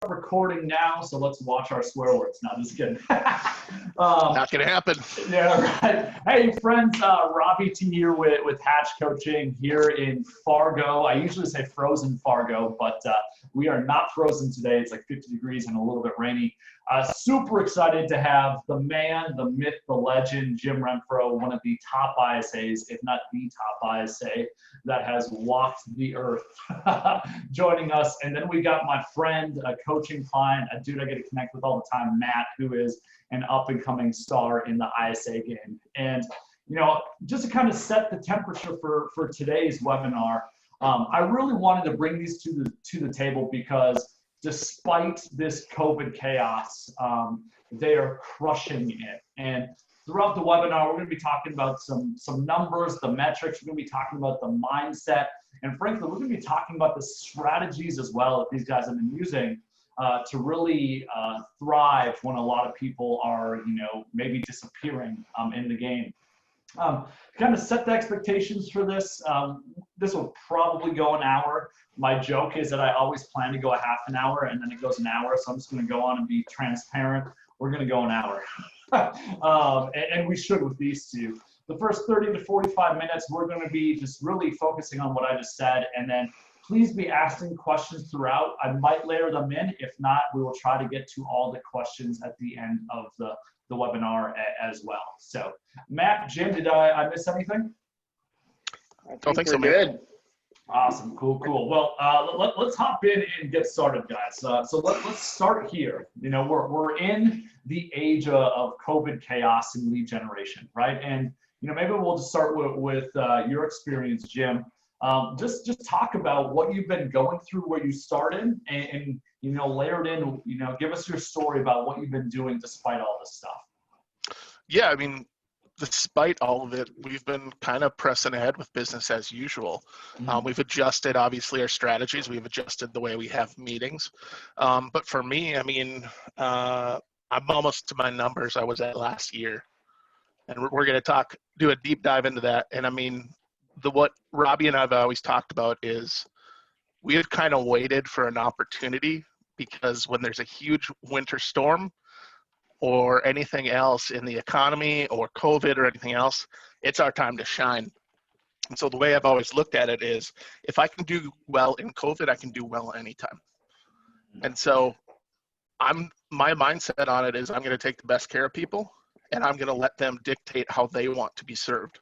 recording now, so let's watch our swear words. No, just kidding. Not gonna happen. Yeah, right. Hey, friends, Robby T here with Hatch Coaching here in Fargo. I usually say frozen Fargo, but we are not frozen today. It's like 50 degrees and a little bit rainy. Super excited to have the man, the myth, the legend, Jim Rentfrow, one of the top ISAs, if not the top ISA that has walked the earth, joining us. And then we got my friend, a coaching client, a dude I get to connect with all the time, Matt, who is an up-and-coming star in the ISA game. And, you know, just to kind of set the temperature for today's webinar, I really wanted to bring these to the table because despite this COVID chaos, they are crushing it. And throughout the webinar, we're going to be talking about some numbers, the metrics. We're going to be talking about the mindset. And frankly, we're going to be talking about the strategies as well that these guys have been using to really thrive when a lot of people are, you know, maybe disappearing in the game. Kind of set the expectations for this. This will probably go an hour. My joke is that I always plan to go a half an hour and then it goes an hour. So I'm just going to go on and be transparent. We're going to go an hour. And we should with these two. The first 30 to 45 minutes, we're going to be just really focusing on what I just said. And then please be asking questions throughout. I might layer them in. If not, we will try to get to all the questions at the end of the webinar as well. So, Matt, Jim, did I miss anything? I think so, good. Awesome, cool. Well, let's hop in and get started, guys. So let's start here. You know, we're in the age of COVID chaos and lead generation, right? And you know, maybe we'll just start with your experience, Jim. Just talk about what you've been going through, where you started, and you know, layered in. You know, give us your story about what you've been doing despite all this stuff. Yeah, I mean, despite all of it, we've been kind of pressing ahead with business as usual. We've adjusted, obviously, our strategies. We've adjusted the way we have meetings. But for me, I mean, I'm almost to my numbers I was at last year. And we're going to do a deep dive into that. And I mean, what Robby and I have always talked about is we have kind of waited for an opportunity, because when there's a huge winter storm or anything else in the economy or COVID or anything else, it's our time to shine. And so the way I've always looked at it is, if I can do well in COVID, I can do well anytime. And so my mindset on it is I'm going to take the best care of people and I'm going to let them dictate how they want to be served.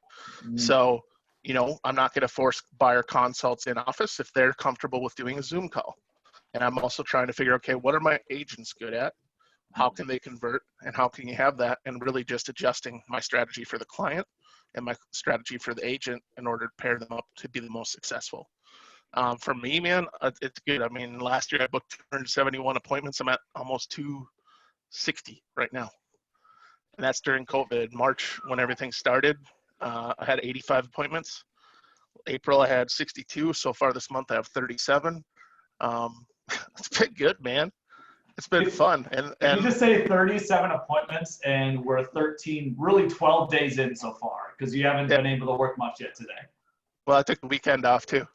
So, you know, I'm not going to force buyer consults in office if they're comfortable with doing a Zoom call. And I'm also trying to figure, okay, what are my agents good at? How can they convert, and how can you have that? And really just adjusting my strategy for the client and my strategy for the agent in order to pair them up to be the most successful. For me, man, it's good. I mean, last year I booked 271 appointments. I'm at almost 260 right now. And that's during COVID. March, when everything started, I had 85 appointments. April, I had 62. So far this month, I have 37. It's been good, man. It's been fun. And you just say 37 appointments, and we're 12 days in so far, because you haven't been able to work much yet today. Well, I took the weekend off too.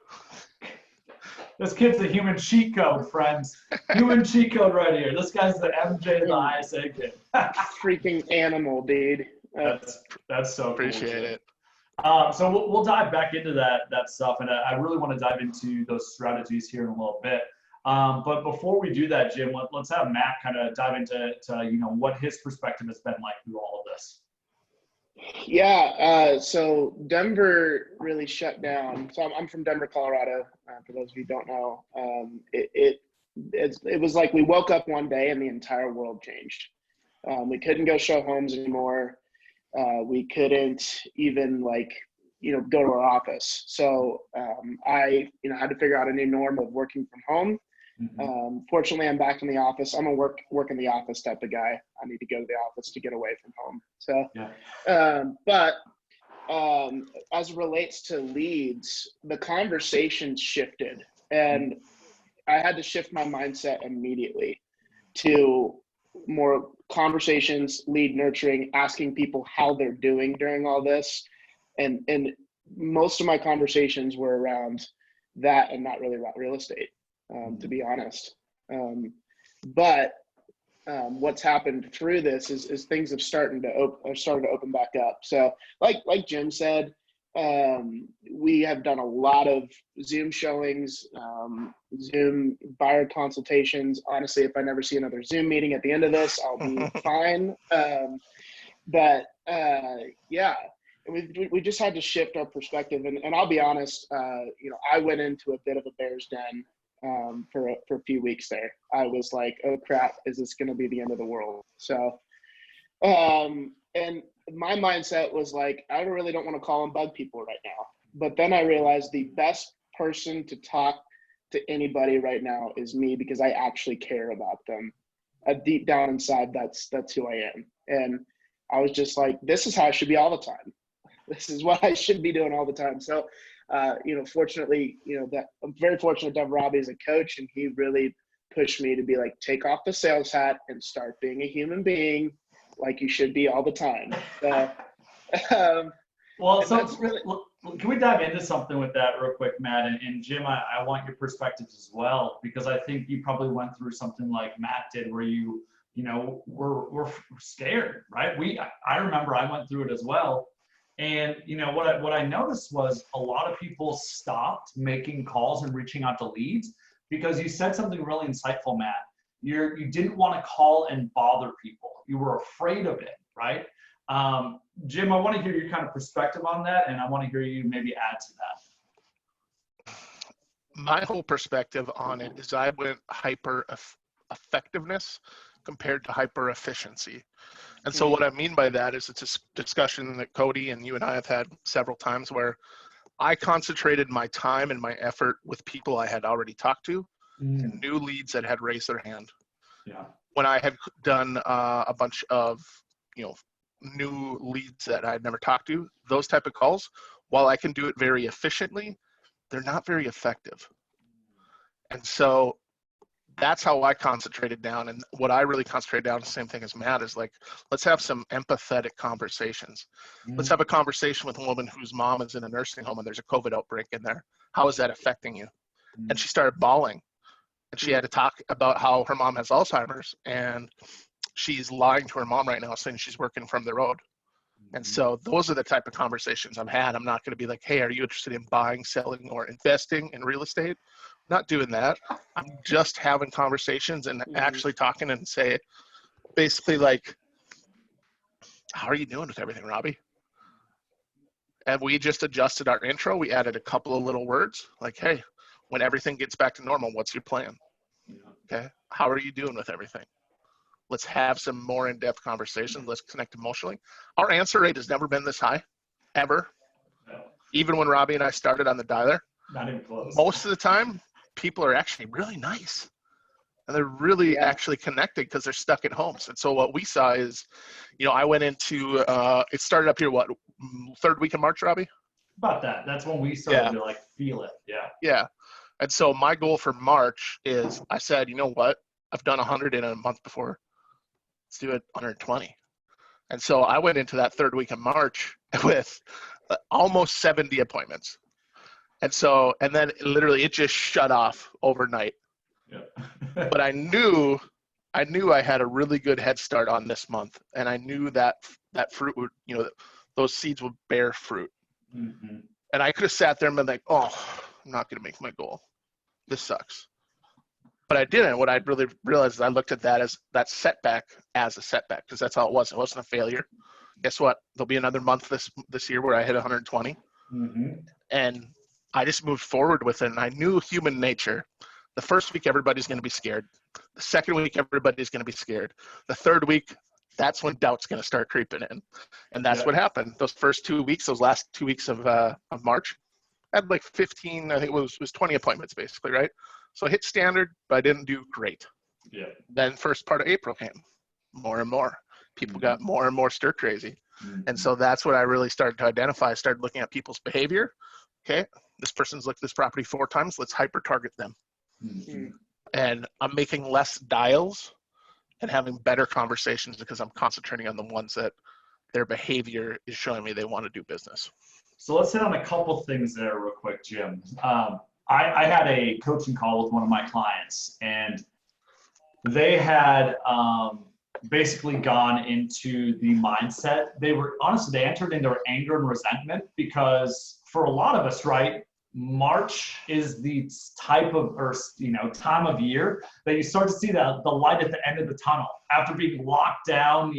This kid's a human cheat code, friends. Human cheat code right here. This guy's the MJ of the ISA kid. Freaking animal, dude. That's so appreciate cool, it. So we'll dive back into that stuff, and I really want to dive into those strategies here in a little bit. But before we do that, Jim, let's have Matt kind of dive into you know, what his perspective has been like through all of this. Yeah, so Denver really shut down. So I'm from Denver, Colorado. For those of you who don't know, it was like we woke up one day and the entire world changed. We couldn't go show homes anymore. We couldn't even go to our office. So I had to figure out a new norm of working from home. Fortunately, I'm back in the office. I'm a work in the office type of guy. I need to go to the office to get away from home. So, but as it relates to leads, the conversation shifted, and I had to shift my mindset immediately to more conversations, lead nurturing, asking people how they're doing during all this. And most of my conversations were around that and not really about real estate, to be honest. But what's happened through this is things have started to open back up. So like Jim said, we have done a lot of Zoom showings, Zoom buyer consultations. Honestly, if I never see another Zoom meeting at the end of this, I'll be fine. Yeah, and we just had to shift our perspective. And I'll be honest, I went into a bit of a bear's den for a few weeks there. I was like, oh crap, is this going to be the end of the world? So, and my mindset was like, I really don't want to call and bug people right now. But then I realized the best person to talk to anybody right now is me, because I actually care about them. Deep down inside, that's who I am. And I was just like, this is how I should be all the time. This is what I should be doing all the time. So, fortunately, that I'm very fortunate to have Robby as a coach, and he really pushed me to be like, take off the sales hat and start being a human being like you should be all the time. So, well, so really, can we dive into something with that real quick, Matt? And Jim, I want your perspectives as well, because I think you probably went through something like Matt did, where we're scared, right? I remember I went through it as well. And what I noticed was a lot of people stopped making calls and reaching out to leads, because you said something really insightful, Matt. You didn't want to call and bother people. You were afraid of it, right? Jim, I want to hear your kind of perspective on that, and I want to hear you maybe add to that. My whole perspective on it is I went hyper effectiveness compared to hyper efficiency. And so what I mean by that is it's a discussion that Cody and you and I have had several times, where I concentrated my time and my effort with people I had already talked to and new leads that had raised their hand. Yeah. When I had done a bunch of, new leads that I had never talked to, those type of calls, while I can do it very efficiently, they're not very effective. And so that's how I concentrated down. And what I really concentrated down, the same thing as Matt, is like, let's have some empathetic conversations. Let's have a conversation with a woman whose mom is in a nursing home and there's a COVID outbreak in there. How is that affecting you? And she started bawling, and she had to talk about how her mom has Alzheimer's, and she's lying to her mom right now, saying she's working from the road. And so those are the type of conversations I'm had. I'm not going to be like, hey, are you interested in buying, selling, or investing in real estate? Not doing that. I'm just having conversations and actually talking and say, basically like, how are you doing with everything, Robby? And we just adjusted our intro. We added a couple of little words like, hey, when everything gets back to normal, what's your plan? Okay. How are you doing with everything? Let's have some more in-depth conversations. Let's connect emotionally. Our answer rate has never been this high, ever. No. Even when Robby and I started on the dialer, Not even close. most of the time, people are actually really nice. And they're really actually connected because they're stuck at homes. And so what we saw is, I went into, it started up here, third week of March, Robby? About that. That's when we started to feel it. Yeah. Yeah. And so my goal for March is, I said, you know what? I've done 100 in a month before. Let's do it 120. And so I went into that third week of March with almost 70 appointments. And then literally it just shut off overnight. Yeah. But I knew I had a really good head start on this month. And I knew that fruit would, those seeds would bear fruit. Mm-hmm. And I could have sat there and been like, oh, I'm not going to make my goal. This sucks. But I didn't. What I really realized is I looked at that setback as a setback, because that's all it was. It wasn't a failure. Guess what? There'll be another month this year where I hit 120. Mm-hmm. And I just moved forward with it. And I knew human nature. The first week, everybody's going to be scared. The second week, everybody's going to be scared. The third week, that's when doubt's going to start creeping in. And that's what happened. Those first 2 weeks, those last 2 weeks of March, I had like 15, I think it was 20 appointments basically, right? So I hit standard, but I didn't do great. Yeah. Then first part of April came, more and more. People got more and more stir crazy. Mm-hmm. And so that's what I really started to identify. I started looking at people's behavior. Okay, this person's looked at this property 4 times. Let's hyper target them. Mm-hmm. And I'm making less dials and having better conversations because I'm concentrating on the ones that their behavior is showing me they want to do business. So let's hit on a couple things there real quick, Jim. I had a coaching call with one of my clients, and they had basically gone into the mindset. They were honestly, they entered into anger and resentment because for a lot of us, right, March is the type of, or time of year that you start to see the light at the end of the tunnel after being locked down,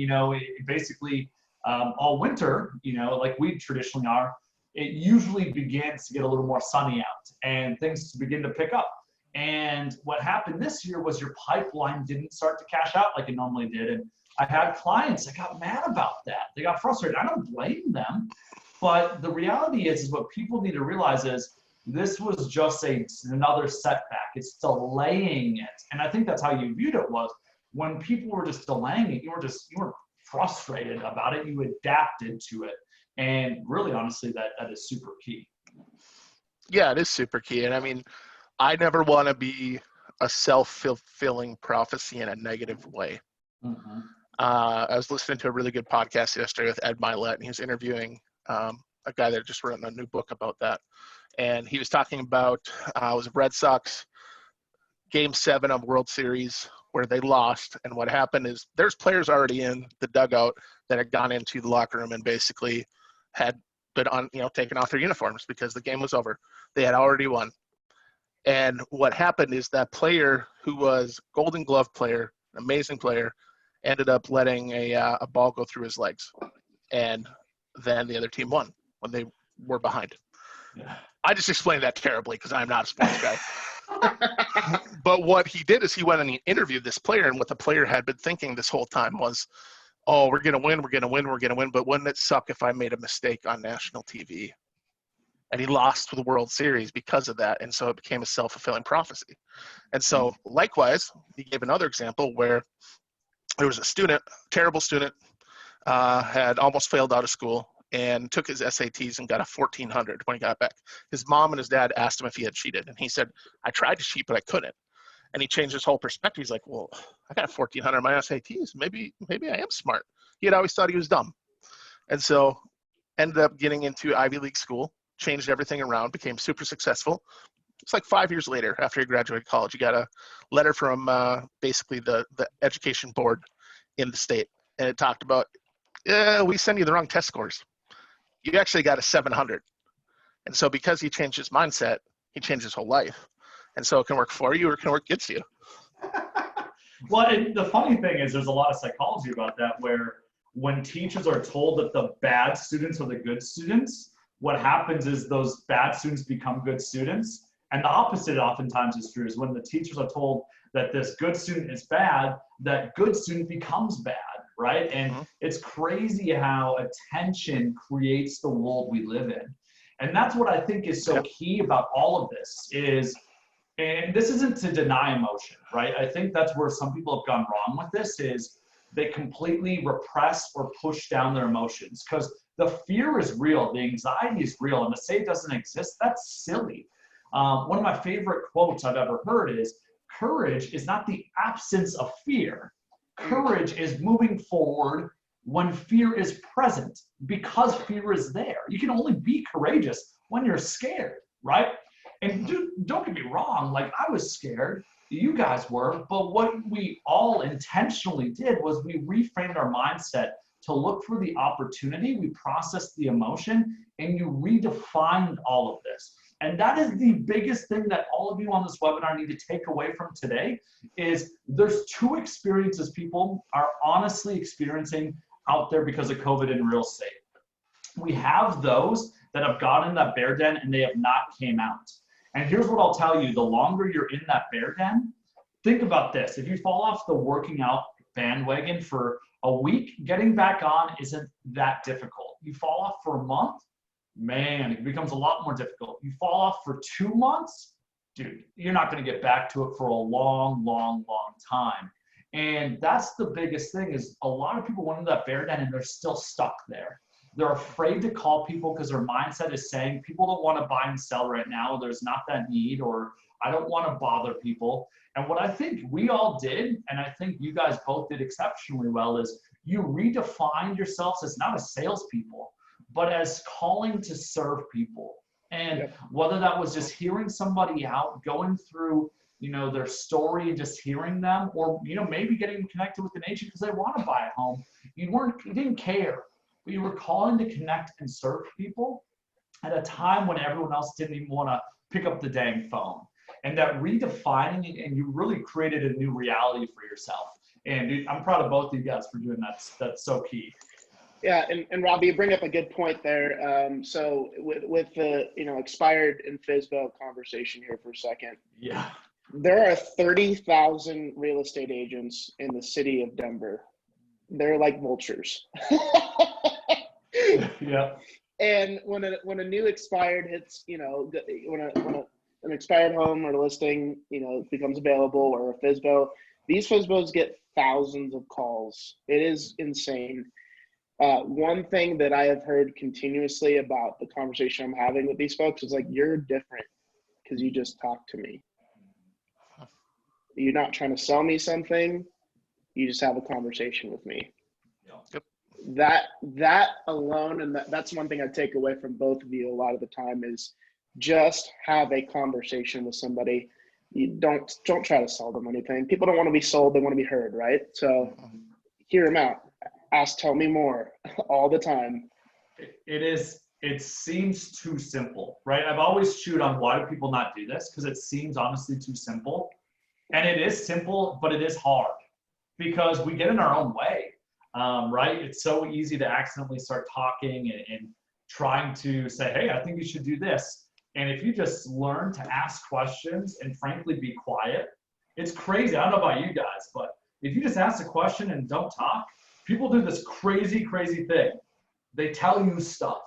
basically all winter, like we traditionally are. It usually begins to get a little more sunny out and things to begin to pick up. And what happened this year was your pipeline didn't start to cash out like it normally did. And I had clients that got mad about that. They got frustrated. I don't blame them. But the reality is what people need to realize is this was just another setback. It's delaying it. And I think that's how you viewed it was when people were just delaying it, you were frustrated about it. You adapted to it. And really, honestly, that is super key. Yeah, it is super key. And I mean, I never want to be a self-fulfilling prophecy in a negative way. Mm-hmm. I was listening to a really good podcast yesterday with Ed Milet, and he was interviewing a guy that just wrote a new book about that. And he was talking about it was Red Sox Game 7 of World Series where they lost. And what happened is there's players already in the dugout that had gone into the locker room and basically had been taken off their uniforms because the game was over. They had already won. And what happened is that player who was Golden Glove player, an amazing player, ended up letting a ball go through his legs. And then the other team won when they were behind. Yeah. I just explained that terribly because I'm not a sports guy. But what he did is he went and he interviewed this player, and what the player had been thinking this whole time was, oh, we're going to win, but wouldn't it suck if I made a mistake on national TV? And he lost the World Series because of that, and so it became a self-fulfilling prophecy. And so likewise, he gave another example where there was a student, terrible student, had almost failed out of school and took his SATs and got a 1400 when he got back. His mom and his dad asked him if he had cheated, and he said, I tried to cheat, but I couldn't. And he changed his whole perspective. He's like, well, I got 1400 on my SATs. Maybe I am smart. He had always thought he was dumb. And so ended up getting into Ivy League school, changed everything around, became super successful. It's like 5 years later after he graduated college, he got a letter from basically the education board in the state. And it talked about, we send you the wrong test scores. You actually got a 700. And so because he changed his mindset, he changed his whole life. And so it can work for you or it can work against you. Well, and the funny thing is there's a lot of psychology about that where when teachers are told that the bad students are the good students, what happens is those bad students become good students. And the opposite oftentimes is true is when the teachers are told that this good student is bad, that good student becomes bad, right? And it's crazy how attention creates the world we live in. And that's what I think is so key about all of this is, and this isn't to deny emotion, right? I think that's where some people have gone wrong with this is they completely repress or push down their emotions because the fear is real, the anxiety is real, and to say it doesn't exist, that's silly. One of my favorite quotes I've ever heard is, courage is not the absence of fear. Courage is moving forward when fear is present because fear is there. You can only be courageous when you're scared, right? And don't get me wrong, like I was scared, you guys were, but what we all intentionally did was we reframed our mindset to look for the opportunity, we processed the emotion, and you redefined all of this. And that is the biggest thing that all of you on this webinar need to take away from today is there's two experiences people are honestly experiencing out there because of COVID in real estate. We have those that have gone in that bear den and they have not came out. And here's what I'll tell you, the longer you're in that bear den, think about this. If you fall off the working out bandwagon for a week, getting back on isn't that difficult. You fall off for a month, man, it becomes a lot more difficult. You fall off for 2 months, dude, you're not going to get back to it for a long, long, long time. And that's the biggest thing is a lot of people went into that bear den and they're still stuck there. They're afraid to call people because their mindset is saying people don't want to buy and sell right now. There's not that need, or I don't want to bother people. And what I think we all did, and I think you guys both did exceptionally well, is you redefined yourselves as not as salespeople, but as calling to serve people. And whether that was just hearing somebody out, going through their story, just hearing them, or, maybe getting connected with an agent because they want to buy a home. You didn't care, but you were calling to connect and serve people at a time when everyone else didn't even want to pick up the dang phone. And that redefining, and you really created a new reality for yourself. And dude, I'm proud of both of you guys for doing that. That's so key. Yeah, and Robby, you bring up a good point there. So with the expired and FSBO conversation here for a second. Yeah. There are 30,000 real estate agents in the city of Denver. They're like vultures. Yeah. And when a new expired hits, when an expired home or listing, becomes available, or a FSBO, these FSBOs get thousands of calls. It is insane. One thing that I have heard continuously about the conversation I'm having with these folks is like, you're different because you just talked to me. You're not trying to sell me something. You just have a conversation with me. Yep. That alone, and that's one thing I take away from both of you a lot of the time, is just have a conversation with somebody. You don't try to sell them anything. People don't want to be sold. They want to be heard, right? So hear them out. Ask, tell me more all the time. It seems too simple, right? I've always chewed on why do people not do this? Because it seems honestly too simple. And it is simple, but it is hard because we get in our own way, right? It's so easy to accidentally start talking and trying to say, hey, I think you should do this. And if you just learn to ask questions and frankly be quiet, it's crazy. I don't know about you guys, but if you just ask a question and don't talk, people do this crazy, crazy thing. They tell you stuff.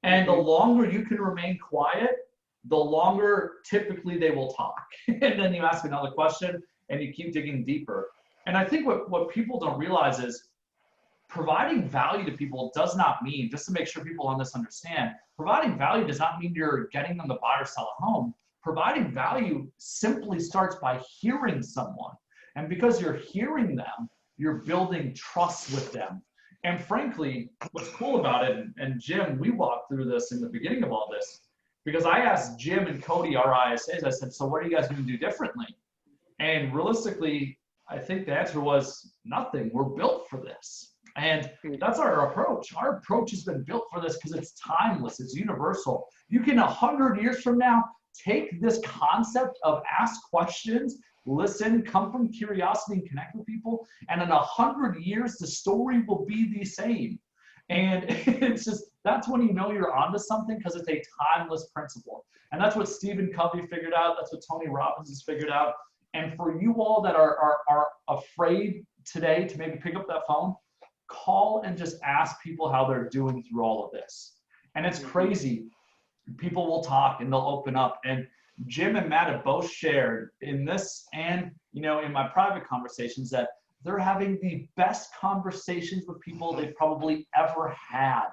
And the longer you can remain quiet, the longer typically they will talk. And then you ask another question and you keep digging deeper. And I think what people don't realize is providing value to people does not mean, just to make sure people on this understand, providing value does not mean you're getting them to buy or sell a home. Providing value simply starts by hearing someone. And because you're hearing them, you're building trust with them. And frankly, what's cool about it, and Jim, we walked through this in the beginning of all this, because I asked Jim and Cody, our ISAs, I said, so what are you guys going to do differently? And realistically, I think the answer was nothing. We're built for this. And that's our approach. Our approach has been built for this because it's timeless. It's universal. You can 100 years from now, take this concept of ask questions, listen, come from curiosity and connect with people. And in 100 years, the story will be the same. And it's just, that's when you know you're onto something because it's a timeless principle. And that's what Stephen Covey figured out. That's what Tony Robbins has figured out. And for you all that are afraid today to maybe pick up that phone, call and just ask people how they're doing through all of this. And it's crazy. People will talk and they'll open up. And Jim and Matt have both shared in this and, in my private conversations that they're having the best conversations with people they've probably ever had.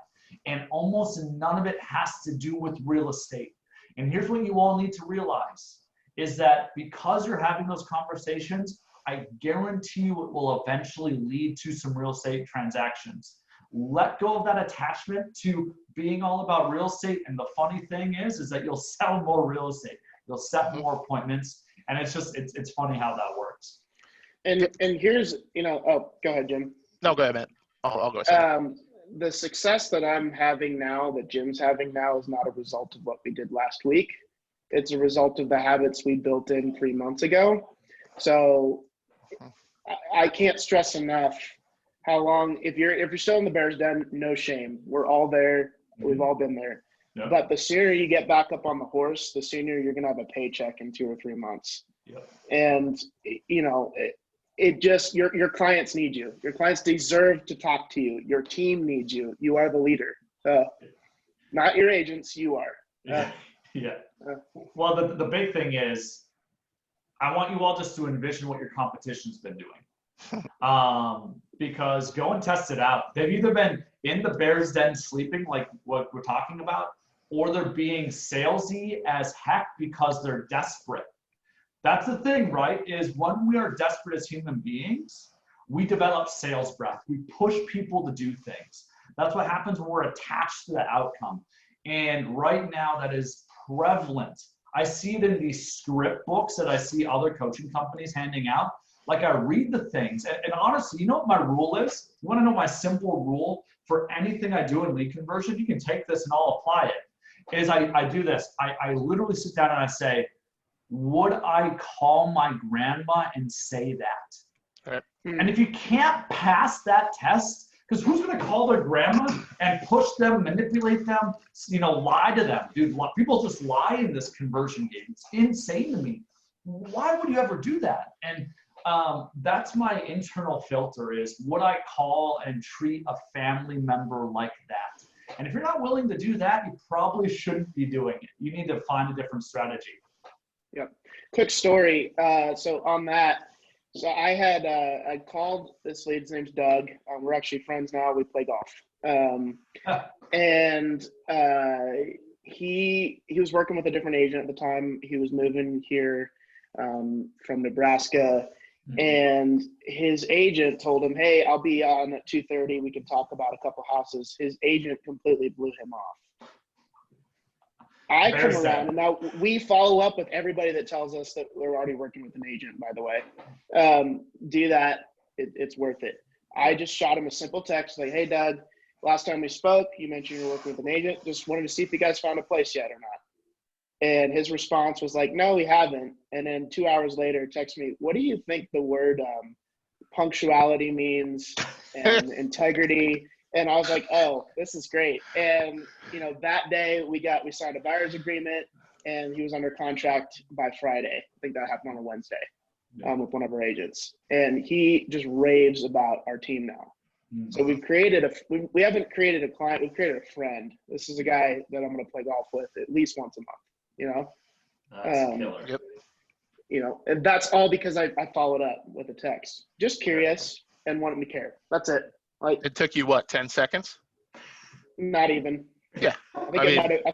And almost none of it has to do with real estate. And here's what you all need to realize is that because you're having those conversations, I guarantee you it will eventually lead to some real estate transactions. Let go of that attachment to being all about real estate. And the funny thing is that you'll sell more real estate. You'll set more appointments. And it's just, it's funny how that works. And here's, oh, go ahead, Jim. No, go ahead, man. I'll go ahead. The success that I'm having now, that Jim's having now, is not a result of what we did last week. It's a result of the habits we built in 3 months ago. So I can't stress enough how long, if you're still in the Bears Den, no shame. We're all there. We've all been there. Yep. But the sooner you get back up on the horse, the sooner you're going to have a paycheck in 2 or 3 months. Yep. And, it just, your clients need you. Your clients deserve to talk to you. Your team needs you. You are the leader. Not your agents, you are. Yeah. Well, the big thing is, I want you all just to envision what your competition's been doing. Because go and test it out. They've either been in the Bears Den sleeping like what we're talking about, or they're being salesy as heck because they're desperate. That's the thing, right? Is when we are desperate as human beings, we develop sales breath. We push people to do things. That's what happens when we're attached to the outcome. And right now that is prevalent I see it in these script books that I see other coaching companies handing out. Like I read the things, and honestly, you know what my rule is? You want to know my simple rule for anything I do in lead conversion? You can take this and I'll apply it. Is I do this. I literally sit down and I say, would I call my grandma and say that? Right. And if you can't pass that test, because who's going to call their grandma and push them, manipulate them, lie to them? Dude, people just lie in this conversion game. It's insane to me. Why would you ever do that? And that's my internal filter is, would I call and treat a family member like that? And if you're not willing to do that, you probably shouldn't be doing it. You need to find a different strategy. Yep. Quick story. So on that, so I called this lead. His name's Doug. We're actually friends now. We play golf. And he was working with a different agent at the time. He was moving here from Nebraska. And his agent told him, hey, I'll be on at 2:30. We can talk about a couple houses. His agent completely blew him off. I come around, and now we follow up with everybody that tells us that we're already working with an agent, by the way. Do that. It's worth it. I just shot him a simple text like, hey, Doug, last time we spoke, you mentioned you're working with an agent. Just wanted to see if you guys found a place yet or not. And his response was like, no, we haven't. And then 2 hours later, text me, what do you think the word punctuality means and integrity? And I was like, oh, this is great. And, that day we signed a buyer's agreement and he was under contract by Friday. I think that happened on a Wednesday with one of our agents. And he just raves about our team now. Mm-hmm. So we haven't created a client, we've created a friend. This is a guy that I'm going to play golf with at least once a month. That's killer. Yep. And that's all because I followed up with a text. Just curious and wanted to care. That's it. Like, it took you what, 10 seconds? Not even. Yeah. I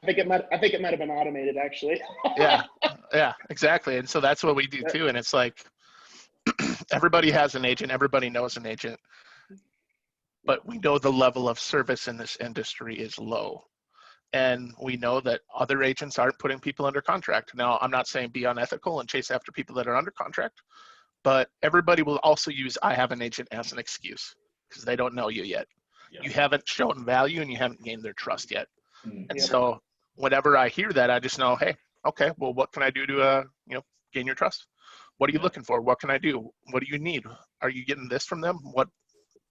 think it might have been automated actually. Yeah, exactly. And so that's what we do too. And it's like everybody has an agent, everybody knows an agent, but we know the level of service in this industry is low. And we know that other agents aren't putting people under contract. Now, I'm not saying be unethical and chase after people that are under contract, but everybody will also use I have an agent as an excuse because they don't know you yet. Yep. You haven't shown value and you haven't gained their trust yet. Mm-hmm. And so whenever I hear that, I just know, hey, okay, well, what can I do to gain your trust? What are you looking for? What can I do? What do you need? Are you getting this from them?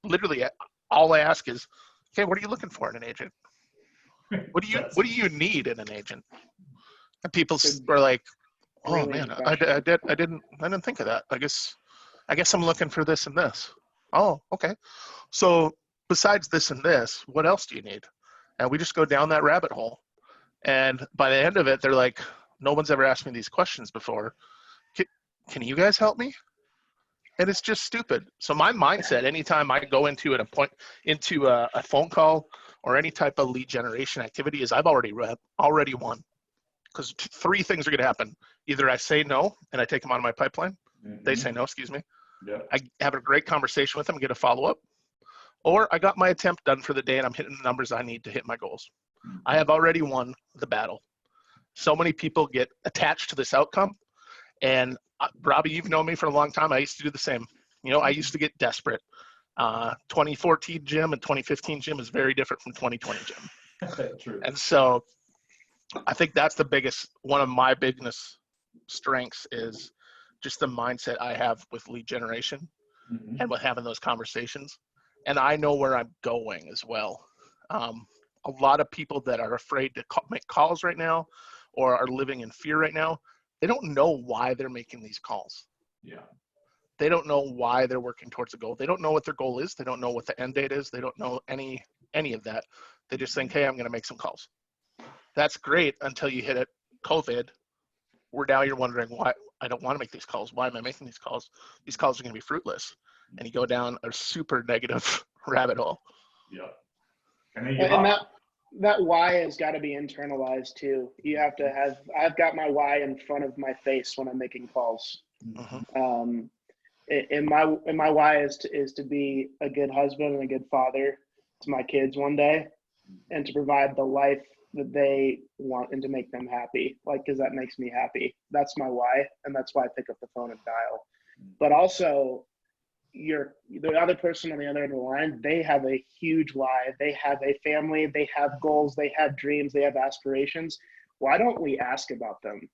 Literally all I ask is, okay, what are you looking for in an agent? What do you need in an agent? And people are like, oh man, I didn't think of that. I guess I'm looking for this and this. Oh, okay. So besides this and this, what else do you need? And we just go down that rabbit hole. And by the end of it, they're like, no one's ever asked me these questions before. Can you guys help me? And it's just stupid. So my mindset, anytime I go into a phone call or any type of lead generation activity, is I've already won. Because three things are going to happen. Either I say no and I take them out of my pipeline. Mm-hmm. They say no, excuse me. Yeah. I have a great conversation with them and get a follow-up. Or I got my attempt done for the day and I'm hitting the numbers I need to hit my goals. Mm-hmm. I have already won the battle. So many people get attached to this outcome. And Robby, you've known me for a long time. I used to do the same. I used to get desperate. 2014 Jim and 2015 Jim is very different from 2020 Jim. True. And so I think that's one of my biggest strengths is just the mindset I have with lead generation and with having those conversations. And I know where I'm going as well. A lot of people that are afraid to make calls right now or are living in fear right now, they don't know why they're making these calls. Yeah. They don't know why they're working towards a goal. They don't know what their goal is. They don't know what the end date is. They don't know any of that. They just think, hey, I'm going to make some calls. That's great until you hit it, COVID, where now you're wondering why I don't want to make these calls. Why am I making these calls? These calls are going to be fruitless. And you go down a super negative rabbit hole. Yeah. And that why has got to be internalized too. You have to I've got my why in front of my face when I'm making calls. Mm-hmm. And my why is to be a good husband and a good father to my kids one day, and to provide the life that they want and to make them happy, like, because that makes me happy. That's my why, and that's why I pick up the phone and dial. But also, the other person on the other end of the line, they have a huge why. They have a family, they have goals, they have dreams, they have aspirations. Why don't we ask about them?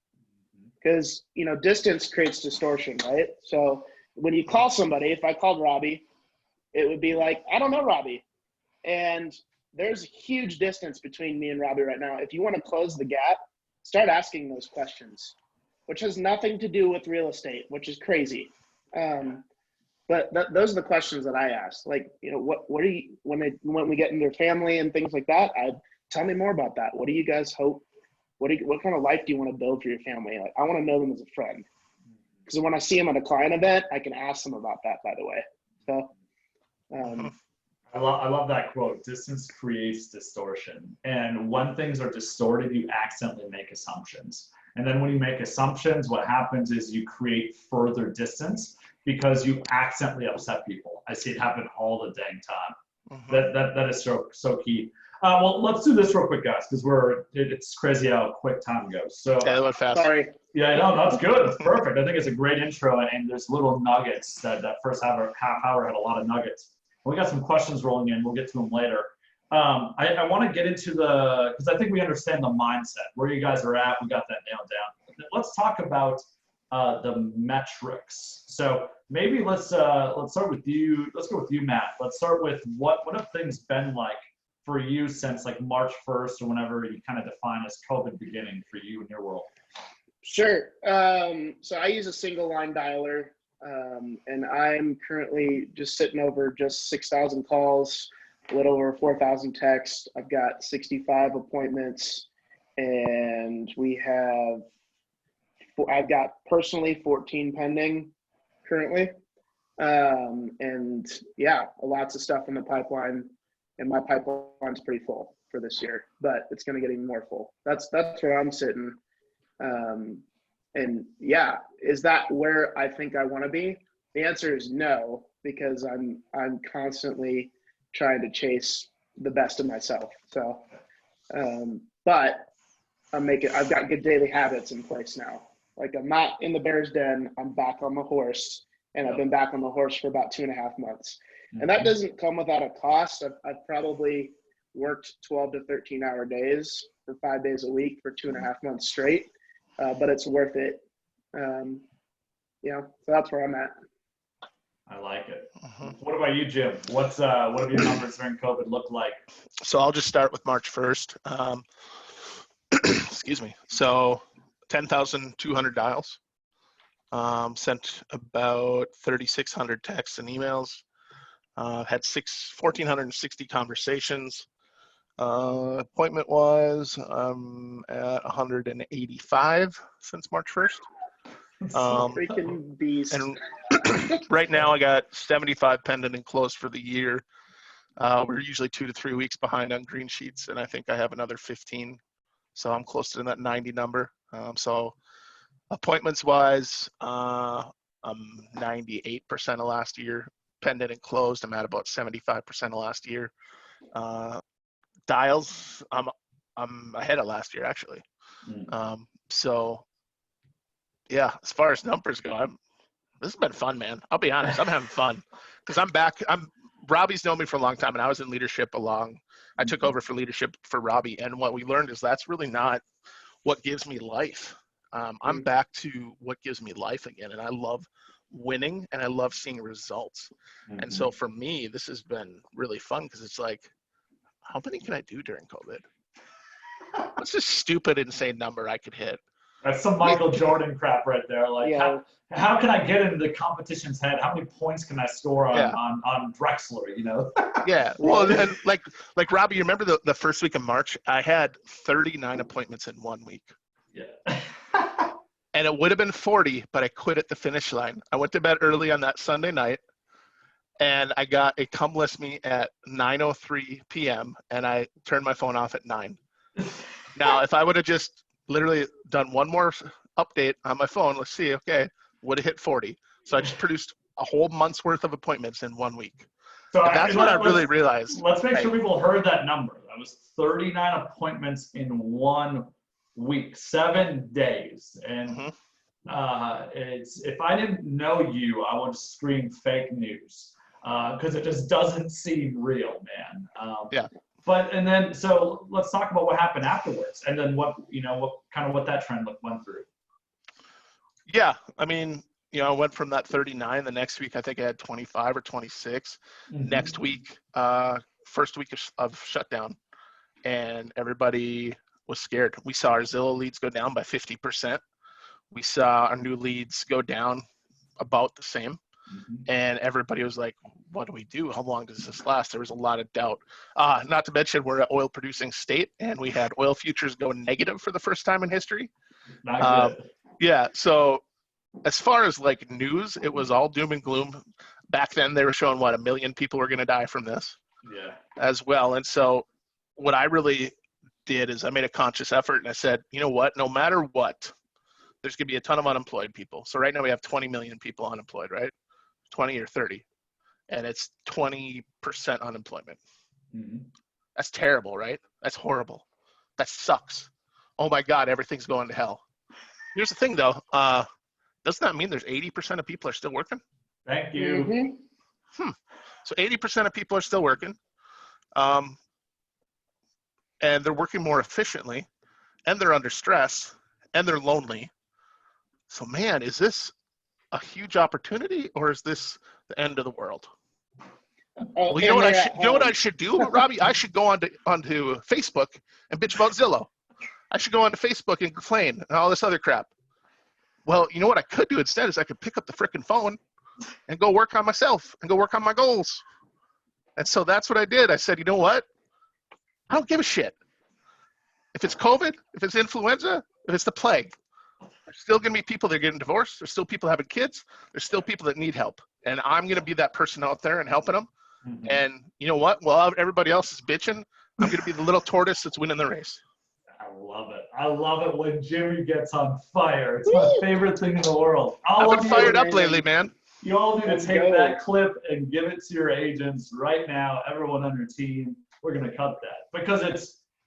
Because, you know, distance creates distortion, right? So when you call somebody, if I called Robby, it would be like, I don't know Robby. And there's a huge distance between me and Robby right now. If you want to close the gap, start asking those questions, which has nothing to do with real estate, which is crazy. But those are the questions that I ask. Like, you know, what do you, when we get into their family and things like that, tell me more about that. What do you guys hope? What kind of life do you want to build for your family? Like, I want to know them as a friend. Because when I see them at a client event, I can ask them about that, by the way. So, I love that quote. Distance creates distortion. And when things are distorted, you accidentally make assumptions. And then when you make assumptions, what happens is you create further distance because you accidentally upset people. I see it happen all the dang time. That is so key. Well, let's do this real quick, guys, because it's crazy how quick time goes. So Yeah, that went fast. sorry. Yeah, no, that's good. It's perfect. I think it's a great intro, and there's little nuggets. That first half hour had a lot of nuggets. We got some questions rolling in. We'll get to them later. I want to get into because I think we understand the mindset, where you guys are at. We got that nailed down. Let's talk about the metrics. So maybe let's start with you. Let's go with you, Matt. Let's start with what have things been like for you since like March 1st or whenever you kind of define as COVID beginning for you in your world? Sure. So I use a single line dialer, and I'm currently just sitting over just 6,000 calls, a little over 4,000 texts. I've got 65 appointments, and I've got personally 14 pending currently. And yeah, lots of stuff in the pipeline, and my pipeline's pretty full for this year, but it's going to get even more full. That's where I'm sitting. And yeah, is that where I think I want to be? The answer is no, because I'm constantly trying to chase the best of myself. So, but I've got good daily habits in place now. Like, I'm not in the bear's den, I'm back on the horse, and I've been back on the horse for about 2.5 months. And that doesn't come without a cost. I've probably worked 12 to 13 hour days for 5 days a week for 2.5 months straight. But it's worth it. So that's where I'm at. I like it. What about you, Jim? What have your numbers during COVID looked like? So I'll just start with March 1st. Excuse me. So 10,200 dials. Sent about 3,600 texts and emails. Had 1,460 conversations. Appointment wise, I'm at 185 since March 1st. Freaking beast. And right now I got 75 pending and closed for the year. We're usually 2 to 3 weeks behind on green sheets, and I think I have another 15. So I'm close to that 90 number. So appointments wise, I'm 98% of last year. Pending and closed, I'm at about 75% of last year. Dials, I'm ahead of last year actually. So yeah, as far as numbers go, this has been fun, man. I'll be honest, I'm having fun because I'm back. Robby's known me for a long time, and I was in leadership I took over for leadership for Robby, and what we learned is that's really not what gives me life. I'm back to what gives me life again, and I love winning and I love seeing results. And so for me, this has been really fun because it's like, how many can I do during COVID? What's this stupid, insane number I could hit? That's some Michael Jordan crap right there. Like, Yeah. how can I get into the competition's head? How many points can I score on Drexler, you know? Yeah. Well, and like Robby, you remember the first week of March? I had 39 appointments in 1 week. Yeah. And it would have been 40, but I quit at the finish line. I went to bed early on that Sunday night, and I got a come list me at 9:03 p.m. and I turned my phone off at 9. Now, if I would have just literally done one more update on my phone, let's see, would have hit 40. So I just produced a whole month's worth of appointments in 1 week. So And that's what I really realized. Let's make sure people heard that number. That was 39 appointments in 1 week, 7 days. And it's, if I didn't know you, I would scream fake news because it just doesn't seem real, man. Yeah. But, and then, so let's talk about what happened afterwards, and then what, you know, what kind of what that trend went through. Yeah. I mean, you know, I went from that 39. The next week, I think I had 25 or 26. Next week, first week of shutdown, and everybody was scared. We saw our Zillow leads go down by 50%. We saw our new leads go down about the same. And everybody was like, what do we do? How long does this last? There was a lot of doubt. Not to mention we're an oil producing state, and we had oil futures go negative for the first time in history. Not good. Yeah. So as far as like news, it was all doom and gloom. Back then they were showing what, 1 million people were going to die from this as well. And so what I really did is I made a conscious effort, and I said, you know what, no matter what, there's going to be a ton of unemployed people. So right now we have 20 million people unemployed, right? 20 or 30. And it's 20% unemployment. That's terrible, right? That's horrible. That sucks. Oh my God, everything's going to hell. Here's the thing though. Doesn't that mean there's 80% of people are still working? Thank you. So 80% of people are still working. And they're working more efficiently, and they're under stress, and they're lonely. So man, is this a huge opportunity, or is this the end of the world? Well, you know what I should do, Robbie? I should go onto Facebook and bitch about Zillow. I should go onto Facebook and complain and all this other crap. Well, you know what I could do instead is I could pick up the frickin' phone and go work on myself and go work on my goals. And so that's what I did. I said, you know what? I don't give a shit. If it's COVID, if it's influenza, if it's the plague, there's still going to be people that are getting divorced. There's still people having kids. There's still people that need help. And I'm going to be that person out there and helping them. And you know what? While everybody else is bitching, I'm going to be the little tortoise that's winning the race. I love it. I love it when Jimmy gets on fire. It's my favorite thing in the world. I've been fired up lately, man. You all need to take that clip and give it to your agents right now. Everyone on your team, we're going to cut that because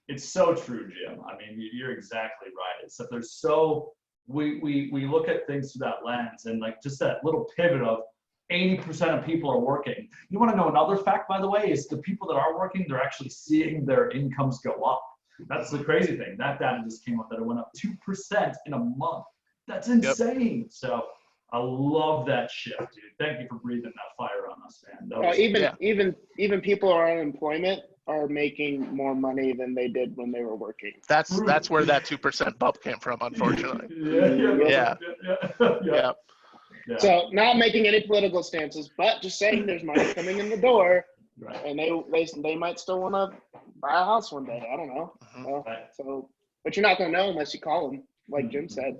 it's so true, Jim. I mean, you're exactly right. It's that there's so we look at things through that lens, and like just that little pivot of 80% of people are working. You want to know another fact, by the way, is the people that are working, they're actually seeing their incomes go up. That's the crazy thing. That data just came up that it went up 2% in a month. That's insane. So I love that shift, dude. Thank you for breathing that fire on us, man. Even people who are on unemployment are making more money than they did when they were working. That's where that 2% bump came from, unfortunately. Yeah. So not making any political stances, but just saying there's money coming in the door, and they might still want to buy a house one day. I don't know. So, but you're not gonna know unless you call them, like Jim said.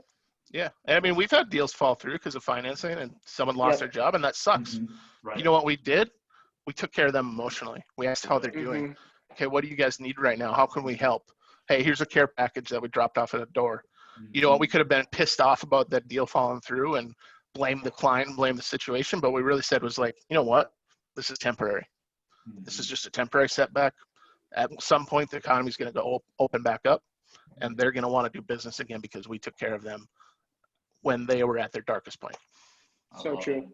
Yeah, I mean, we've had deals fall through because of financing, and someone lost their job, and that sucks. You know what we did? We took care of them emotionally. We asked how they're doing. Okay, what do you guys need right now? How can we help? Hey, here's a care package that we dropped off at the door. You know what? We could have been pissed off about that deal falling through and blame the client, blame the situation, but what we really said was like, you know what? This is temporary. This is just a temporary setback. At some point, the economy is going to go open back up, and they're going to want to do business again because we took care of them when they were at their darkest point. So true.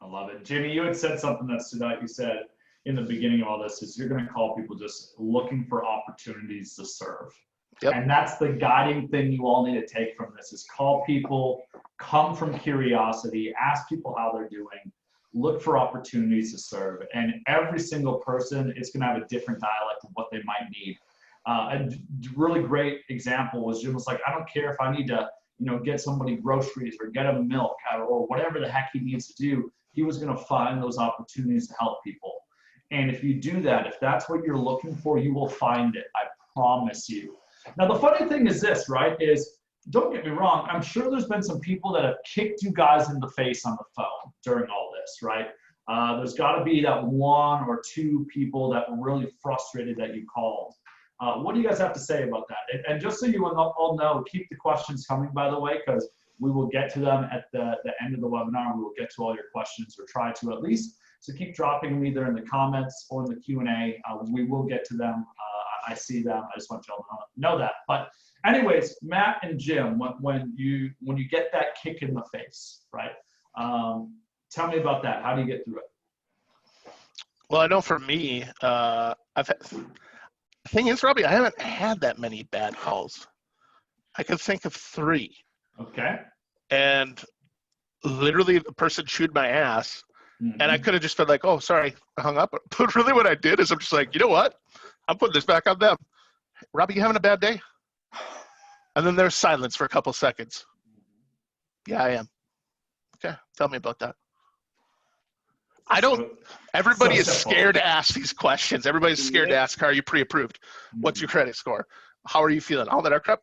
I love it. Jimmy, you had said something that stood out. You said in the beginning of all this is you're going to call people just looking for opportunities to serve. And that's the guiding thing you all need to take from this is call people, come from curiosity, ask people how they're doing, look for opportunities to serve. And every single person is going to have a different dialect of what they might need. A really great example was Jim was like, I don't care if I need to, get somebody groceries or get them milk or whatever the heck he needs to do. He was going to find those opportunities to help people. And if you do that, if that's what you're looking for, you will find it. I promise you. Now, the funny thing is this, right, is don't get me wrong. I'm sure there's been some people that have kicked you guys in the face on the phone during all this, right? There's got to be that one or two people that were really frustrated that you called. What do you guys have to say about that? And just so you all know, keep the questions coming, by the way, because we will get to them at the end of the webinar. We will get to all your questions or try to at least. So keep dropping them either in the comments or in the Q&A. We will get to them. I see them. I just want y'all to know that. But anyways, Matt and Jim, when you get that kick in the face, right? Tell me about that. How do you get through it? Well, I know for me, the thing is, Robby, I haven't had that many bad calls. I can think of 3. Okay. And literally the person chewed my ass. Mm-hmm. And I could have just been like, oh, sorry, I hung up. But really what I did is I'm just like, you know what? I'm putting this back on them. Robby, you having a bad day? And then there's silence for a couple seconds. Yeah, I am. Okay, tell me about that. Everybody is scared to ask these questions. Everybody's scared to ask, are you pre-approved? What's your credit score? How are you feeling? All that crap.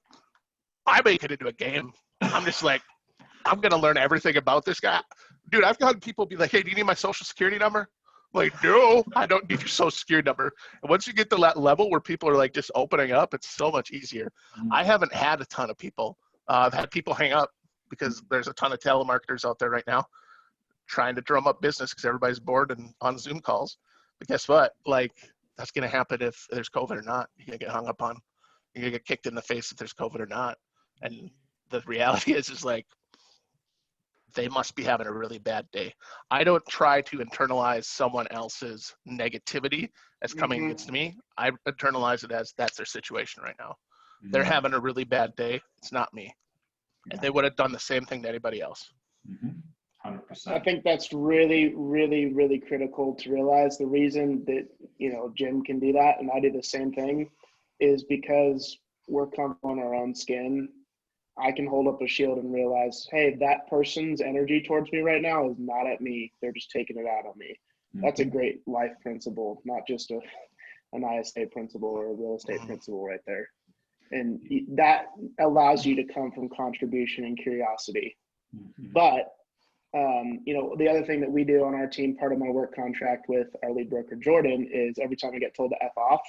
I make it into a game. I'm just like, I'm going to learn everything about this guy. Dude, I've gotten people be like, hey, do you need my social security number? I'm like, no, I don't need your social security number. And once you get to that level where people are like just opening up, it's so much easier. I haven't had a ton of people. I've had people hang up because there's a ton of telemarketers out there right now trying to drum up business because everybody's bored and on Zoom calls. But guess what? Like, that's going to happen if there's COVID or not. You're going to get hung up on. You're going to get kicked in the face if there's COVID or not. And the reality is like, they must be having a really bad day. I don't try to internalize someone else's negativity as coming against me. I internalize it as that's their situation right now. They're having a really bad day. It's not me. And they would have done the same thing to anybody else. 100%. I think that's really, really, really critical to realize. The reason that, Jim can do that and I do the same thing is because we're comfortable in our own skin. I can hold up a shield and realize, hey, that person's energy towards me right now is not at me. They're just taking it out on me. That's a great life principle, not just an ISA principle or a real estate principle right there. And that allows you to come from contribution and curiosity. But, the other thing that we do on our team, part of my work contract with our lead broker, Jordan, is every time I get told to F off,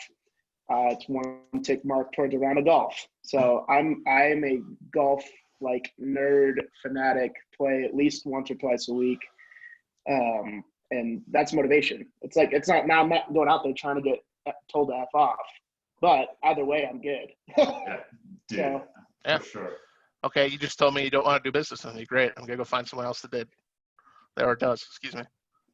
it's one tick mark towards a round of golf. So I'm a golf nerd fanatic, play at least once or twice a week. And that's motivation. It's like, now I'm not going out there trying to get told to F off, but either way, I'm good. Yeah, for sure. Okay, you just told me you don't want to do business with me. Great. I'm going to go find someone else that did. Or does, excuse me.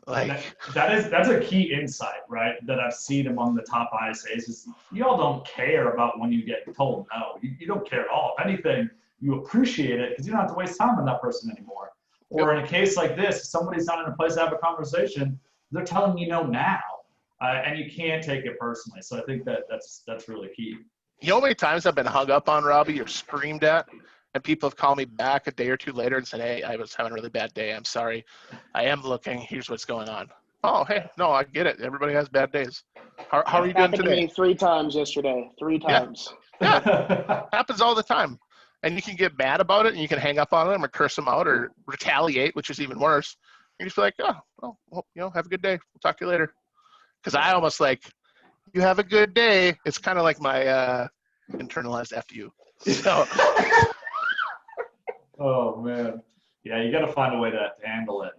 That's a key insight, right, that I've seen among the top ISAs is y'all don't care about when you get told no. You don't care at all. If anything, you appreciate it because you don't have to waste time on that person anymore. Or in a case like this, if somebody's not in a place to have a conversation, they're telling you no now, and you can't take it personally. So I think that's really key. You know how many times I've been hung up on, Robby, or screamed at, and people have called me back a day or two later and said, hey, I was having a really bad day. I'm sorry. I am looking. Here's what's going on. Oh, hey, no, I get it. Everybody has bad days. How are you doing today? Happened to me 3 times yesterday. 3 times. Yeah. Happens all the time. And you can get mad about it, and you can hang up on them or curse them out or retaliate, which is even worse. You just be like, oh, well, have a good day. We'll talk to you later. Because I almost you have a good day. It's kind of like my internalized FU. So. Oh man, yeah, you got to find a way to handle it,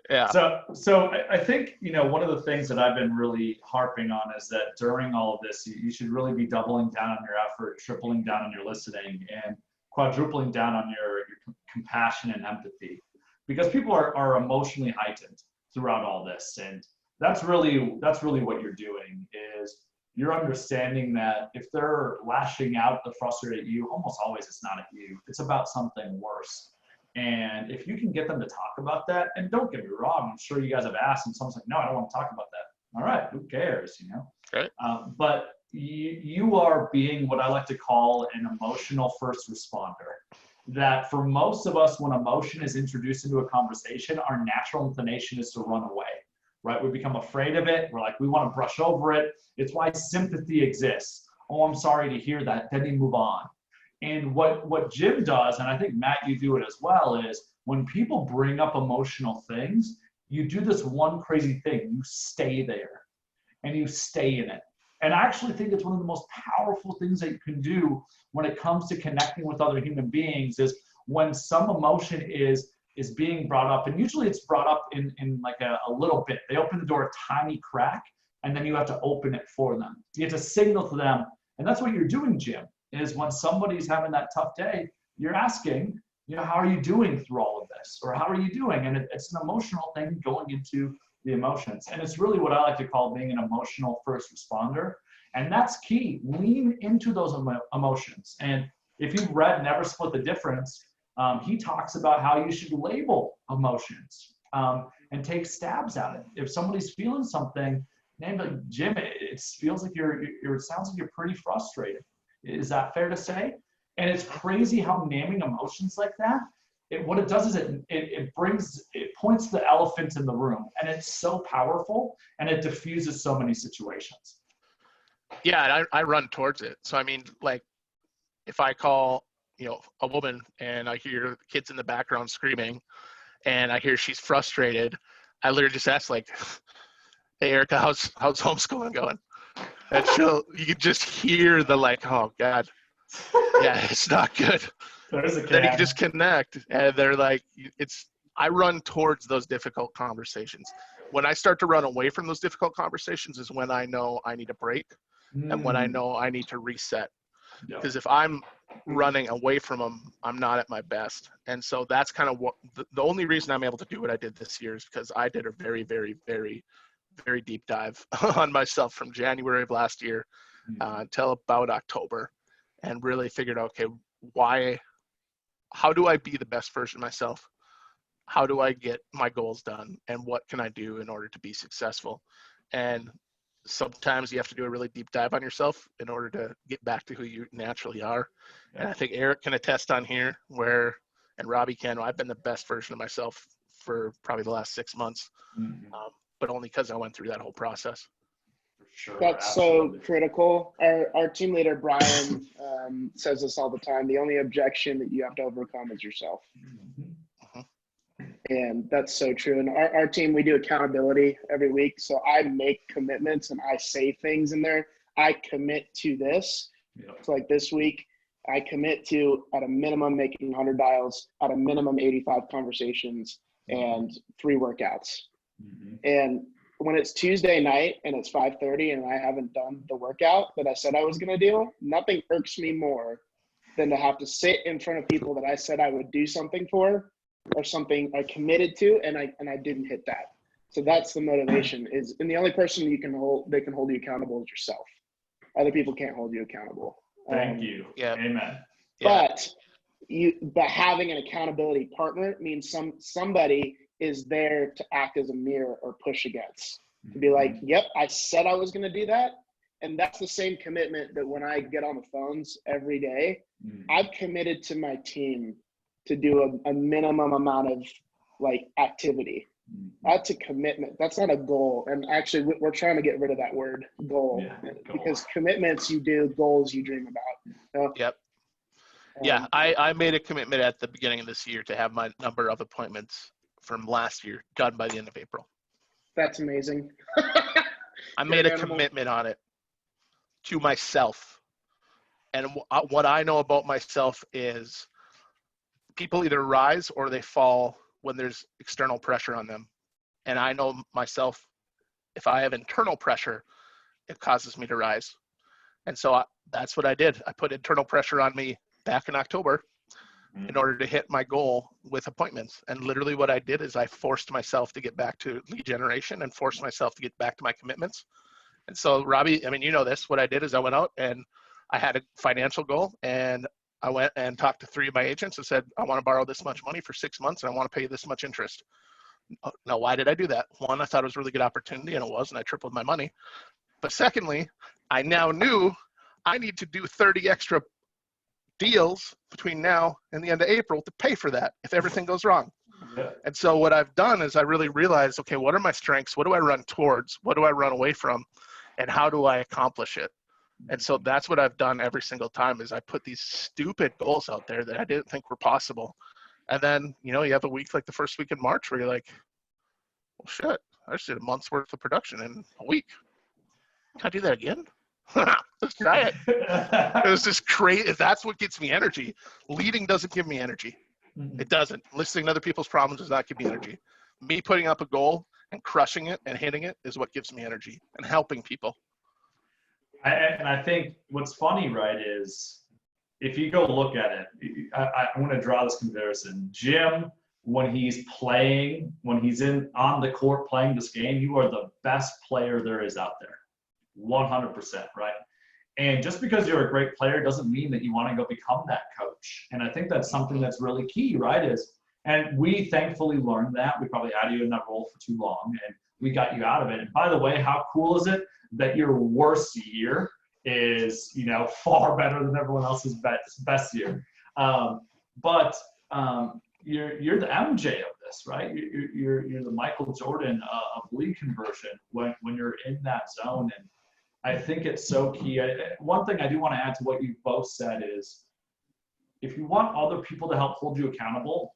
Yeah. So I think one of the things that I've been really harping on is that during all of this, you should really be doubling down on your effort, tripling down on your listening, and quadrupling down on your compassion and empathy, because people are emotionally heightened throughout all this, and that's really what you're doing is you're understanding that if they're lashing out to frustrate you, almost always it's not at you. It's about something worse. And if you can get them to talk about that, and don't get me wrong, I'm sure you guys have asked, and someone's like, no, I don't want to talk about that. All right, who cares, Right. But you are being what I like to call an emotional first responder. That for most of us, when emotion is introduced into a conversation, our natural inclination is to run away. Right? We become afraid of it. We're like, we want to brush over it. It's why sympathy exists. Oh, I'm sorry to hear that. Then you move on. And what Jim does, and I think, Matt, you do it as well, is when people bring up emotional things, you do this one crazy thing. You stay there and you stay in it. And I actually think it's one of the most powerful things that you can do when it comes to connecting with other human beings is when some emotion is is being brought up. And usually it's brought up in like a little bit. They open the door a tiny crack, and then you have to open it for them. You have to signal to them. And that's what you're doing, Jim, is when somebody's having that tough day, you're asking, how are you doing through all of this? Or how are you doing? And it's an emotional thing going into the emotions. And it's really what I like to call being an emotional first responder. And that's key. Lean into those emotions. And if you've read Never Split the Difference, he talks about how you should label emotions and take stabs at it. If somebody's feeling something, name like, Jim, it feels like it sounds like you're pretty frustrated. Is that fair to say? And it's crazy how naming emotions like that, what it does is it points to the elephant in the room, and it's so powerful, and it diffuses so many situations. Yeah, I run towards it. So I mean, like, if I call, a woman and I hear kids in the background screaming, and I hear she's frustrated, I literally just ask, like, "Hey, Erica, how's homeschooling going?" And you can just hear the, like, "Oh God, yeah, it's not good." Then you can just connect, and they're like, I run towards those difficult conversations. When I start to run away from those difficult conversations is when I know I need a break and when I know I need to reset. Because if I'm running away from them, I'm not at my best. And so that's kind of what the only reason I'm able to do what I did this year is because I did a very, very, very, very deep dive on myself from January of last year until about October, and really figured out, okay, how do I be the best version of myself? How do I get my goals done? And what can I do in order to be successful? And sometimes you have to do a really deep dive on yourself in order to get back to who you naturally are. Yeah. And I think Eric can attest on here and Robby can, I've been the best version of myself for probably the last 6 months, but only because I went through that whole process. Sure, that's absolutely so critical. Our team leader, Brian, says this all the time. The only objection that you have to overcome is yourself. And that's so true. And our team, we do accountability every week. So I make commitments and I say things in there. I commit to this. So like this week, I commit to at a minimum making 100 dials, at a minimum 85 conversations, and 3 workouts. And when it's Tuesday night and it's 5:30 and I haven't done the workout that I said I was going to do, nothing irks me more than to have to sit in front of people that I said I would do something for, or something I committed to, and I didn't hit that. So that's the motivation and the only person they can hold you accountable is yourself. Other people can't hold you accountable. Thank you. Yeah. Amen. But having an accountability partner means somebody is there to act as a mirror or push against, to be like, yep, I said I was going to do that. And that's the same commitment that when I get on the phones every day, I've committed to my team to do a minimum amount of activity. That's a commitment. That's not a goal. And actually we're trying to get rid of that word goal, because commitments you do, goals you dream about. Yep. Yeah. I made a commitment at the beginning of this year to have my number of appointments from last year done by the end of April. That's amazing. I made a commitment on it to myself. And what I know about myself is people either rise or they fall when there's external pressure on them. And I know myself, if I have internal pressure, it causes me to rise. And so that's what I did. I put internal pressure on me back in October in order to hit my goal with appointments. And literally what I did is I forced myself to get back to lead generation and forced myself to get back to my commitments. And so, Robby, I mean, you know this, what I did is I went out and I had a financial goal, and I went and talked to 3 of my agents and said, I want to borrow this much money for 6 months and I want to pay this much interest. Now, why did I do that? One, I thought it was a really good opportunity, and it was, and I tripled my money. But secondly, I now knew I need to do 30 extra deals between now and the end of April to pay for that if everything goes wrong. Yeah. And so what I've done is I really realized, okay, what are my strengths? What do I run towards? What do I run away from? And how do I accomplish it? And so that's what I've done every single time is I put these stupid goals out there that I didn't think were possible. And then, you have a week like the first week in March where you're like, well, shit, I just did a month's worth of production in a week. Can I do that again? Let's try it. It was just crazy. That's what gets me energy. Leading doesn't give me energy. It doesn't. Listening to other people's problems does not give me energy. Me putting up a goal and crushing it and hitting it is what gives me energy, and helping people. And I think what's funny, right, is if you go look at it, I want to draw this comparison. Jim, when he's playing, when he's on the court playing this game, you are the best player there is out there, 100%, right? And just because you're a great player doesn't mean that you want to go become that coach. And I think that's something that's really key, right? And we thankfully learned that. We probably had you in that role for too long, and we got you out of it. And by the way, how cool is it that your worst year is, far better than everyone else's best year? But you're the MJ of this, right? You're the Michael Jordan of lead conversion when you're in that zone. And I think it's so key. One thing I do want to add to what you both said is, if you want other people to help hold you accountable,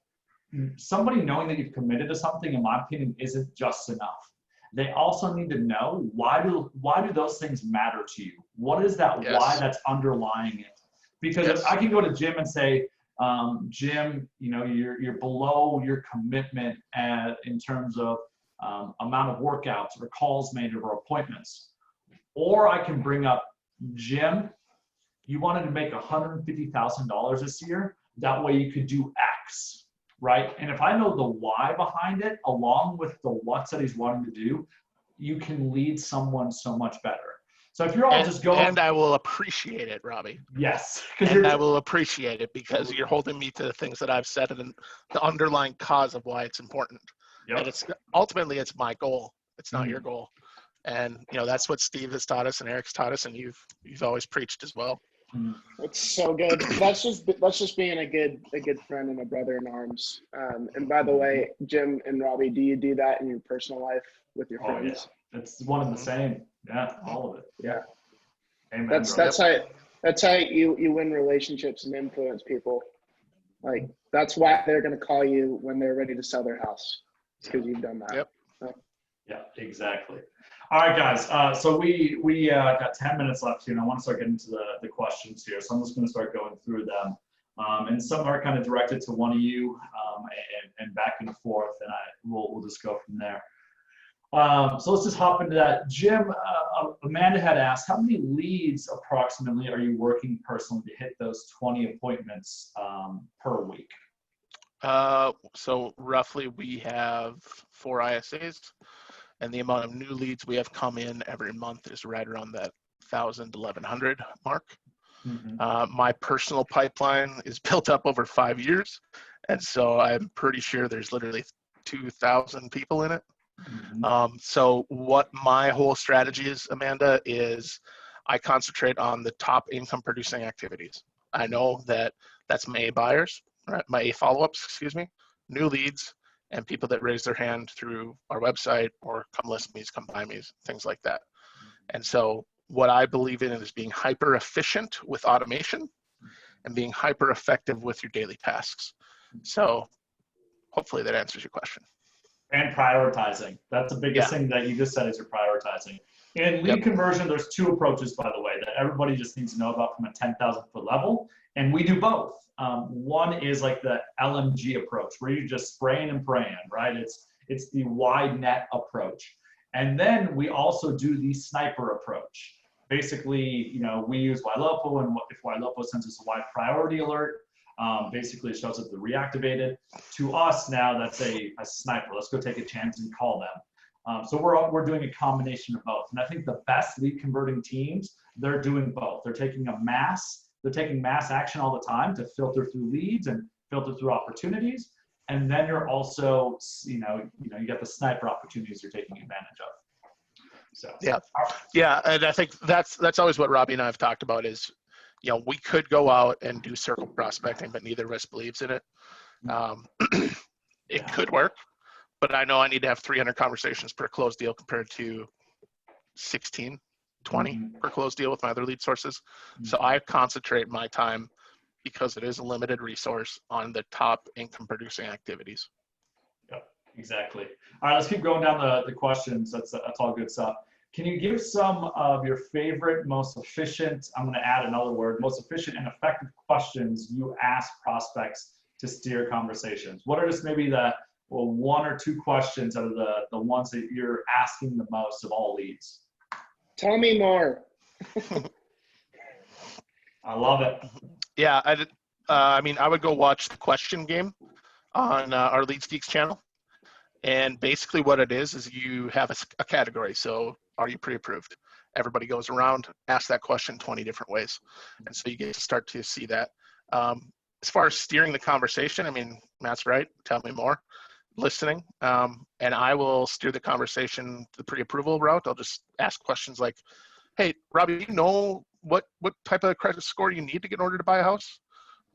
somebody knowing that you've committed to something, in my opinion, isn't just enough. They also need to know why do those things matter to you? What is that why that's underlying it? Because if I can go to Jim and say, Jim, you're below your commitment in terms of amount of workouts or calls made or appointments. Or I can bring up, Jim, you wanted to make $150,000 this year. That way you could do X, right? And if I know the why behind it, along with the what's that he's wanting to do, you can lead someone so much better. So if you're all just going. And I will appreciate it, Robby. Yes. And I will appreciate it because you're holding me to the things that I've said and the underlying cause of why it's important. Yep. And ultimately it's my goal. It's not your goal. And that's what Steve has taught us and Eric's taught us, and you've always preached as well. It's so good. That's just being a good friend and a brother in arms. And by the way, Jim and Robby, do you do that in your personal life with your friends? Yeah. It's one and the same. Yeah, all of it. Yeah. Amen, that's how you win relationships and influence people. Like, that's why they're going to call you when they're ready to sell their house. It's because you've done that. Yep. Yeah, exactly. All right, guys. So we got 10 minutes left here, and I want to start getting to the questions here. So I'm just going to start going through them. And some are kind of directed to one of you and back and forth, and we'll just go from there. So let's just hop into that. Jim, Amanda had asked, how many leads approximately are you working personally to hit those 20 appointments per week? So roughly we have 4 ISAs, and the amount of new leads we have come in every month is right around that 1,000 to 1,100 mark. My personal pipeline is built up over 5 years, and so I'm pretty sure there's literally 2,000 people in it. So what my whole strategy is, Amanda, is I concentrate on the top income producing activities. I know that that's my A buyers, right? My A follow-ups, new leads, and people that raise their hand through our website or come list me, come buy me, things like that. And so what I believe in is being hyper efficient with automation and being hyper effective with your daily tasks. So hopefully that answers your question. And prioritizing. That's the biggest thing that you just said is you're prioritizing. In lead conversion, there's 2 approaches, by the way, that everybody just needs to know about from a 10,000 foot level. And we do both. One is like the LMG approach, where you're just spraying and praying, right? It's the wide net approach. And then we also do the sniper approach. Basically, we use Ylopo, and if Ylopo sends us a wide priority alert, basically it shows up the reactivated. To us now, that's a sniper. Let's go take a chance and call them. So we're doing a combination of both. And I think the best lead converting teams, they're doing both. They're taking mass action all the time to filter through leads and filter through opportunities. And then you're also, you got the sniper opportunities you're taking advantage of. So yeah, and I think that's always what Robby and I have talked about is, we could go out and do circle prospecting, but neither of us believes in it. It could work, but I know I need to have 300 conversations per closed deal compared to 16, 20 per closed deal with my other lead sources. So I concentrate my time, because it is a limited resource, on the top income producing activities. Yep, exactly. All right, let's keep going down the questions. That's all good stuff. Can you give some of your favorite, most efficient, I'm going to add another word, most efficient and effective questions you ask prospects to steer conversations? What are just maybe the one or two questions out of the ones that you're asking the most of all leads? Tell me more. I love it. Yeah, I mean, I would go watch the question game on our Leads Geeks channel. And basically what it is you have a category. So are you pre-approved? Everybody goes around, asks that question 20 different ways. And so you get to start to see that. As far as steering the conversation, I mean, Matt's right. Tell me more. Listening. And I will steer the conversation the pre-approval route. I'll just ask questions like, hey, Robby, do you know what type of credit score you need to get in order to buy a house?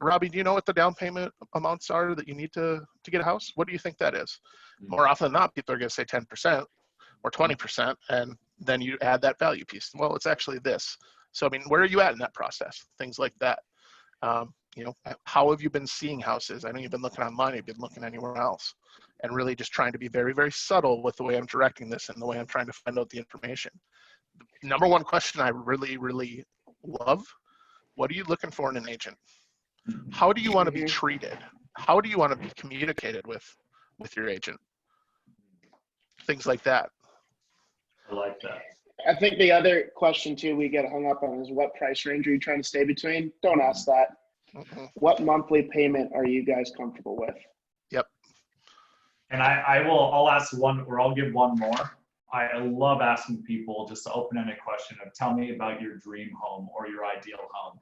Robby, do you know what the down payment amounts are that you need to get a house? What do you think that is? More often than not, people are going to say 10% or 20%, and then you add that value piece. Well, it's actually this. So, I mean, where are you at in that process? Things like that. You know, how have you been seeing houses? I know you've been looking online, you've been looking anywhere else, and really just trying to be very, very subtle with the way I'm directing this and the way I'm trying to find out the information. The number one question I really, really love, what are you looking for in an agent? How do you want to be treated? How do you want to be communicated with your agent? Things like that. I like that. I think the other question too we get hung up on is what price range are you trying to stay between? Don't ask that. What monthly payment are you guys comfortable with? Yep. And I'll ask one, or I'll give one more. I love asking people just to open-ended question of tell me about your dream home or your ideal home,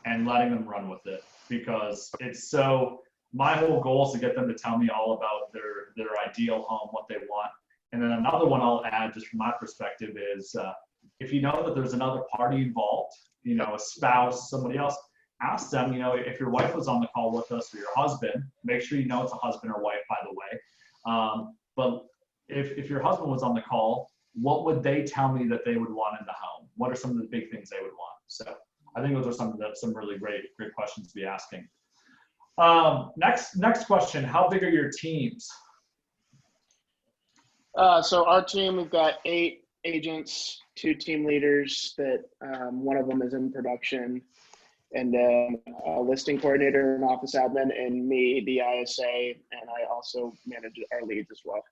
and letting them run with it, because it's so, my whole goal is to get them to tell me all about their ideal home, what they want. And then another one I'll add just from my perspective is if you know that there's another party involved, you know, a spouse, somebody else, ask them, you know, if your wife was on the call with us or your husband, make sure you know it's a husband or wife, by the way. But if your husband was on the call, what would they tell me that they would want in the home? What are some of the big things they would want? So I think those are some really great questions to be asking. Next question, how big are your teams? So our team, we've got 8 agents, 2 team leaders that one of them is in production, and then a listing coordinator, an office admin, and me, the ISA, and I also manage our leads as well.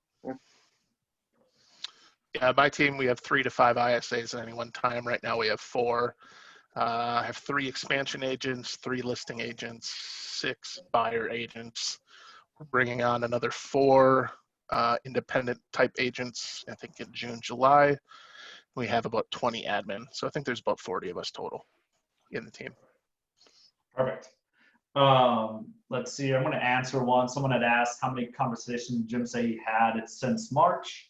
Yeah, my team, we have 3 to 5 ISAs at any one time. Right now we have 4. I have 3 expansion agents, 3 listing agents, 6 buyer agents. We're bringing on another 4 independent type agents, I think in June, July. We have about 20 admin. So I think there's about 40 of us total in the team. Perfect. Let's see, I'm going to answer one. Someone had asked how many conversations Jim said he had. It's since March.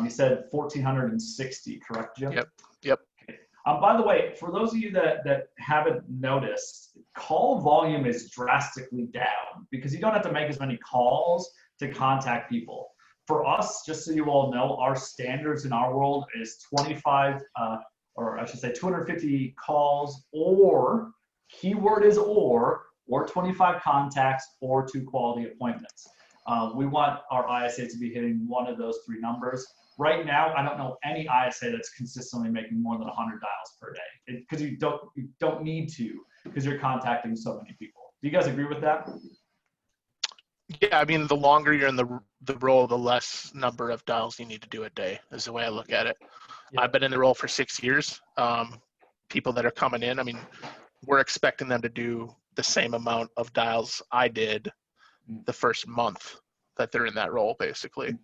He said 1,460, correct, Jim? Yep. Okay. By the way, for those of you that haven't noticed, call volume is drastically down because you don't have to make as many calls to contact people. For us, just so you all know, our standards in our world is 25, or I should say 250 calls, or keyword is or 25 contacts, or 2 quality appointments. We want our ISA to be hitting one of those 3 numbers. Right now, I don't know any ISA that's consistently making more than 100 dials per day, because you don't need to, because you're contacting so many people. Do you guys agree with that? Yeah, I mean, the longer you're in the role, the less number of dials you need to do a day is the way I look at it. Yeah. I've been in the role for 6 years. People that are coming in, I mean, we're expecting them to do the same amount of dials I did the first month that they're in that role, basically.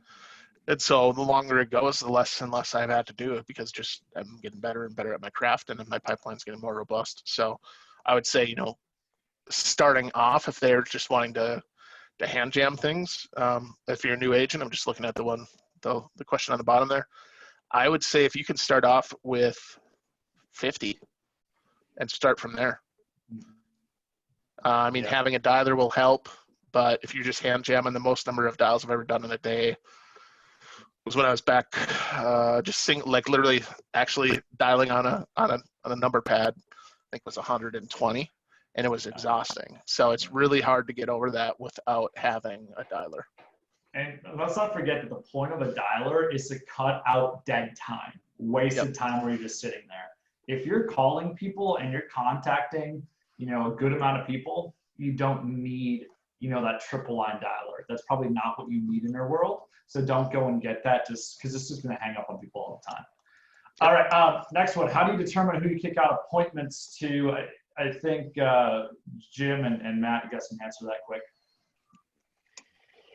And so the longer it goes, the less and less I've had to do it, because just I'm getting better and better at my craft, and then my pipeline's getting more robust. So I would say, you know, starting off, if they're just wanting to hand jam things, if you're a new agent, I'm just looking at the question on the bottom there. I would say if you can start off with 50 and start from there. I mean, having a dialer will help, but if you're just hand jamming, the most number of dials I've ever done in a day was when I was back, like literally actually dialing on a number pad. I think it was 120, and it was exhausting. So it's really hard to get over that without having a dialer. And let's not forget that the point of a dialer is to cut out dead time, wasted time where you're just sitting there. If you're calling people and you're contacting, you know, a good amount of people, you don't need that triple line dialer. That's probably not what you need in your world. So don't go and get that just because it's just going to hang up on people all the time. All right, next one. How do you determine who you kick out appointments to? I think Jim and Matt, you guys can answer that quick.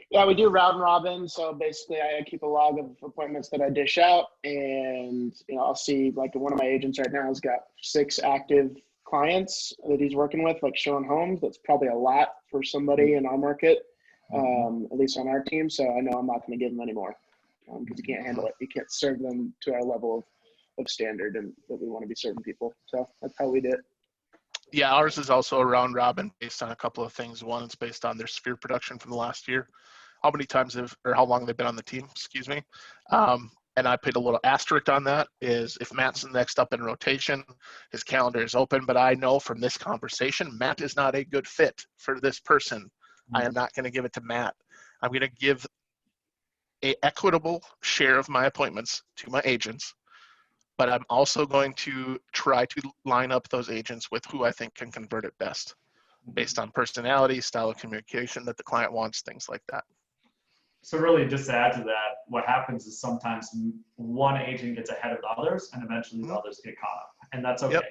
Yeah, we do round robin. So basically I keep a log of appointments that I dish out, and I'll see, like, one of my agents right now has got 6 active clients that he's working with, like showing homes. That's probably a lot for somebody in our market, at least on our team. So I know I'm not going to give them any more because you can't handle it. You can't serve them to our level of standard and that we want to be serving people. So that's how we do it. Yeah, ours is also a round robin based on a couple of things. One, it's based on their sphere production from the last year, how many times or how long they've been on the team, excuse me. And I put a little asterisk on that is if Matt's next up in rotation, his calendar is open, but I know from this conversation, Matt is not a good fit for this person. I am not going to give it to Matt. I'm going to give an equitable share of my appointments to my agents, but I'm also going to try to line up those agents with who I think can convert it best based on personality, style of communication that the client wants, things like that. So really, just to add to that, what happens is sometimes one agent gets ahead of the others, and eventually the others get caught up, and that's okay,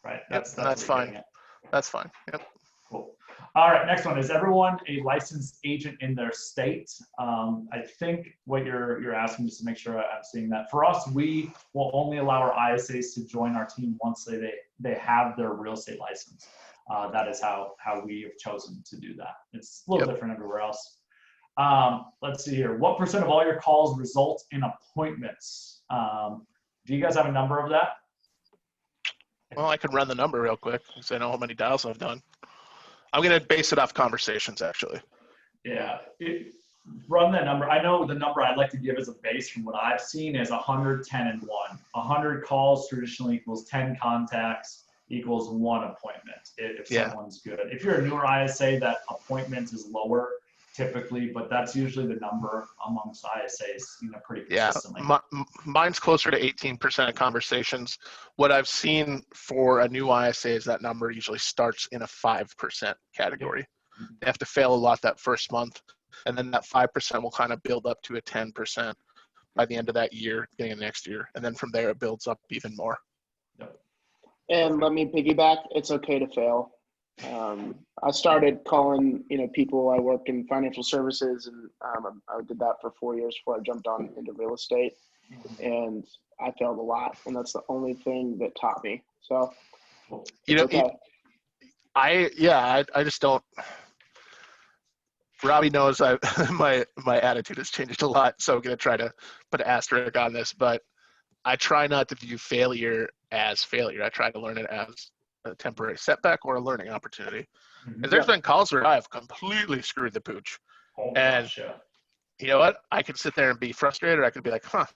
right? That's fine. That's fine. Yep. Cool. All right, next one. Is everyone a licensed agent in their state? I think what you're asking, just to make sure I'm seeing that. For us, we will only allow our ISAs to join our team once they have their real estate license. That is how we have chosen to do that. It's a little different everywhere else. Let's see here. What % of all your calls result in appointments? Do you guys have a number of that? Well, I can run the number real quick because I know how many dials I've done. I'm going to base it off conversations, actually. Yeah, run that number. I know the number I'd like to give as a base from what I've seen is 100, 10, and 1. 100 calls traditionally equals 10 contacts equals 1 appointment if someone's good. If you're a newer ISA, that appointment is lower typically, but that's usually the number amongst ISAs, pretty consistently. Yeah, mine's closer to 18% of conversations. What I've seen for a new ISA is that number usually starts in a 5% category. They have to fail a lot that first month, and then that 5% will kind of build up to a 10% by the end of that year, beginning of next year, and then from there it builds up even more. Yep. And let me piggyback. It's okay to fail. I started calling, people. I work in financial services, and I did that for 4 years before I jumped on into real estate, and I failed a lot, and that's the only thing that taught me. So, okay. I just don't. Robby knows my attitude has changed a lot, so I'm gonna try to put an asterisk on this, but I try not to view failure as failure. I try to learn it as a temporary setback or a learning opportunity. And there's been calls where I have completely screwed the pooch. You know what? I could sit there and be frustrated, or I could be like, well,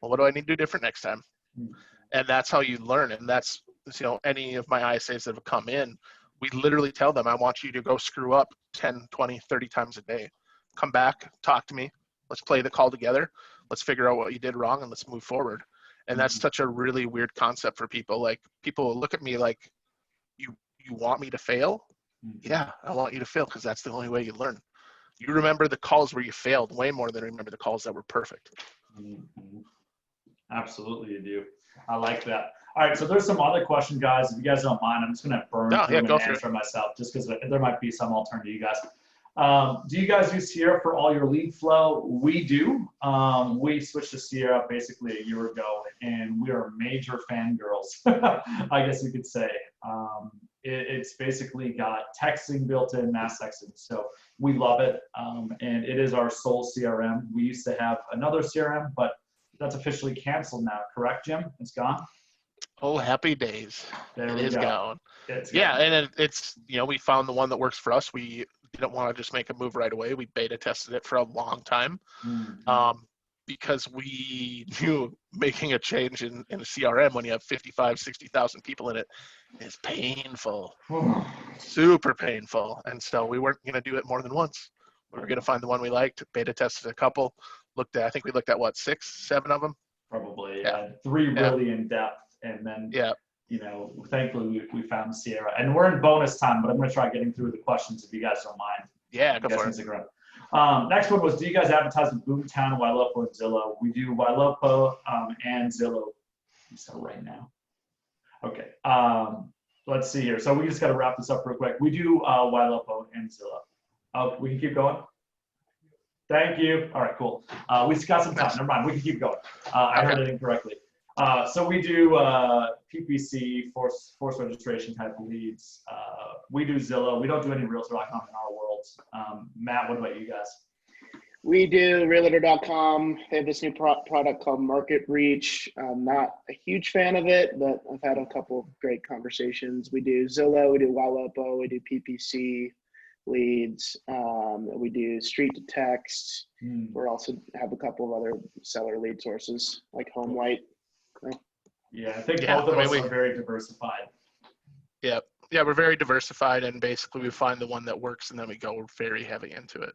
what do I need to do different next time? And that's how you learn. And that's, any of my ISAs that have come in, we literally tell them, I want you to go screw up 10, 20, 30 times a day. Come back, talk to me. Let's play the call together. Let's figure out what you did wrong and let's move forward. And that's such a really weird concept for people. Like, people will look at me like, you want me to fail? Yeah, I want you to fail because that's the only way you learn. You remember the calls where you failed way more than remember the calls that were perfect. Absolutely, you do. I like that. All right, so there's some other questions, guys. If you guys don't mind, I'm just going to burn through them and answer myself just because there might be some alternative to you guys. Do you guys use Sierra for all your lead flow? We do. We switched to Sierra basically a year ago, and we are major fangirls, I guess you could say. It's basically got texting built in, mass texting. So we love it, and it is our sole CRM. We used to have another CRM, but that's officially canceled now, correct, Jim? It's gone? Oh, happy days. It is gone. Yeah, and it's, we found the one that works for us. We didn't want to just make a move right away. We beta tested it for a long time because we knew making a change in a CRM when you have 55, 60,000 people in it is painful, super painful. And so we weren't going to do it more than once. We were going to find the one we liked, beta tested a couple, I think we looked at 6, 7 of them? Probably, yeah. 3 really in depth. And then, thankfully we found Sierra. And we're in bonus time, but I'm going to try getting through the questions if you guys don't mind. Yeah, go for it. Stick around. Next one was, do you guys advertise with Boomtown, Ylopo, and Zillow? We do Ylopo and Zillow. So right now. Okay. Let's see here. So we just got to wrap this up real quick. We do Ylopo and Zillow. Oh, we can keep going. Thank you. All right, cool. We just got some time. Never mind. We can keep going. I heard it incorrectly. So we do PPC, force registration type of leads. We do Zillow. We don't do any Realtor.com in our world. Matt, what about you guys? We do Realtor.com. They have this new product called Market Reach. I'm not a huge fan of it, but I've had a couple of great conversations. We do Zillow, we do Ylopo, we do PPC leads. We do street to text. We also have a couple of other seller lead sources like HomeLight. Yeah, I think both of us are very diversified. Yeah, we're very diversified, and basically we find the one that works, and then we go very heavy into it.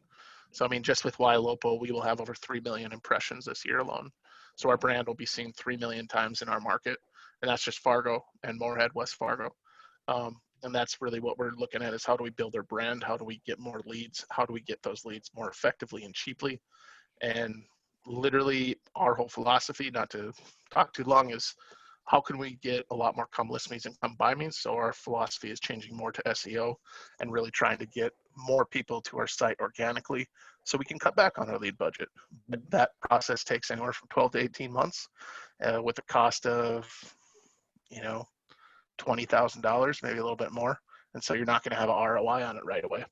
So, I mean, just with Ylopo, we will have over 3 million impressions this year alone. So our brand will be seen 3 million times in our market, and that's just Fargo and Moorhead, West Fargo. And that's really what we're looking at, is how do we build our brand? How do we get more leads? How do we get those leads more effectively and cheaply? And literally our whole philosophy, not to talk too long, is how can we get a lot more come list me's and come buy me's? So our philosophy is changing more to SEO and really trying to get more people to our site organically so we can cut back on our lead budget. That process takes anywhere from 12 to 18 months with a cost of, $20,000, maybe a little bit more. And so you're not going to have an ROI on it right away.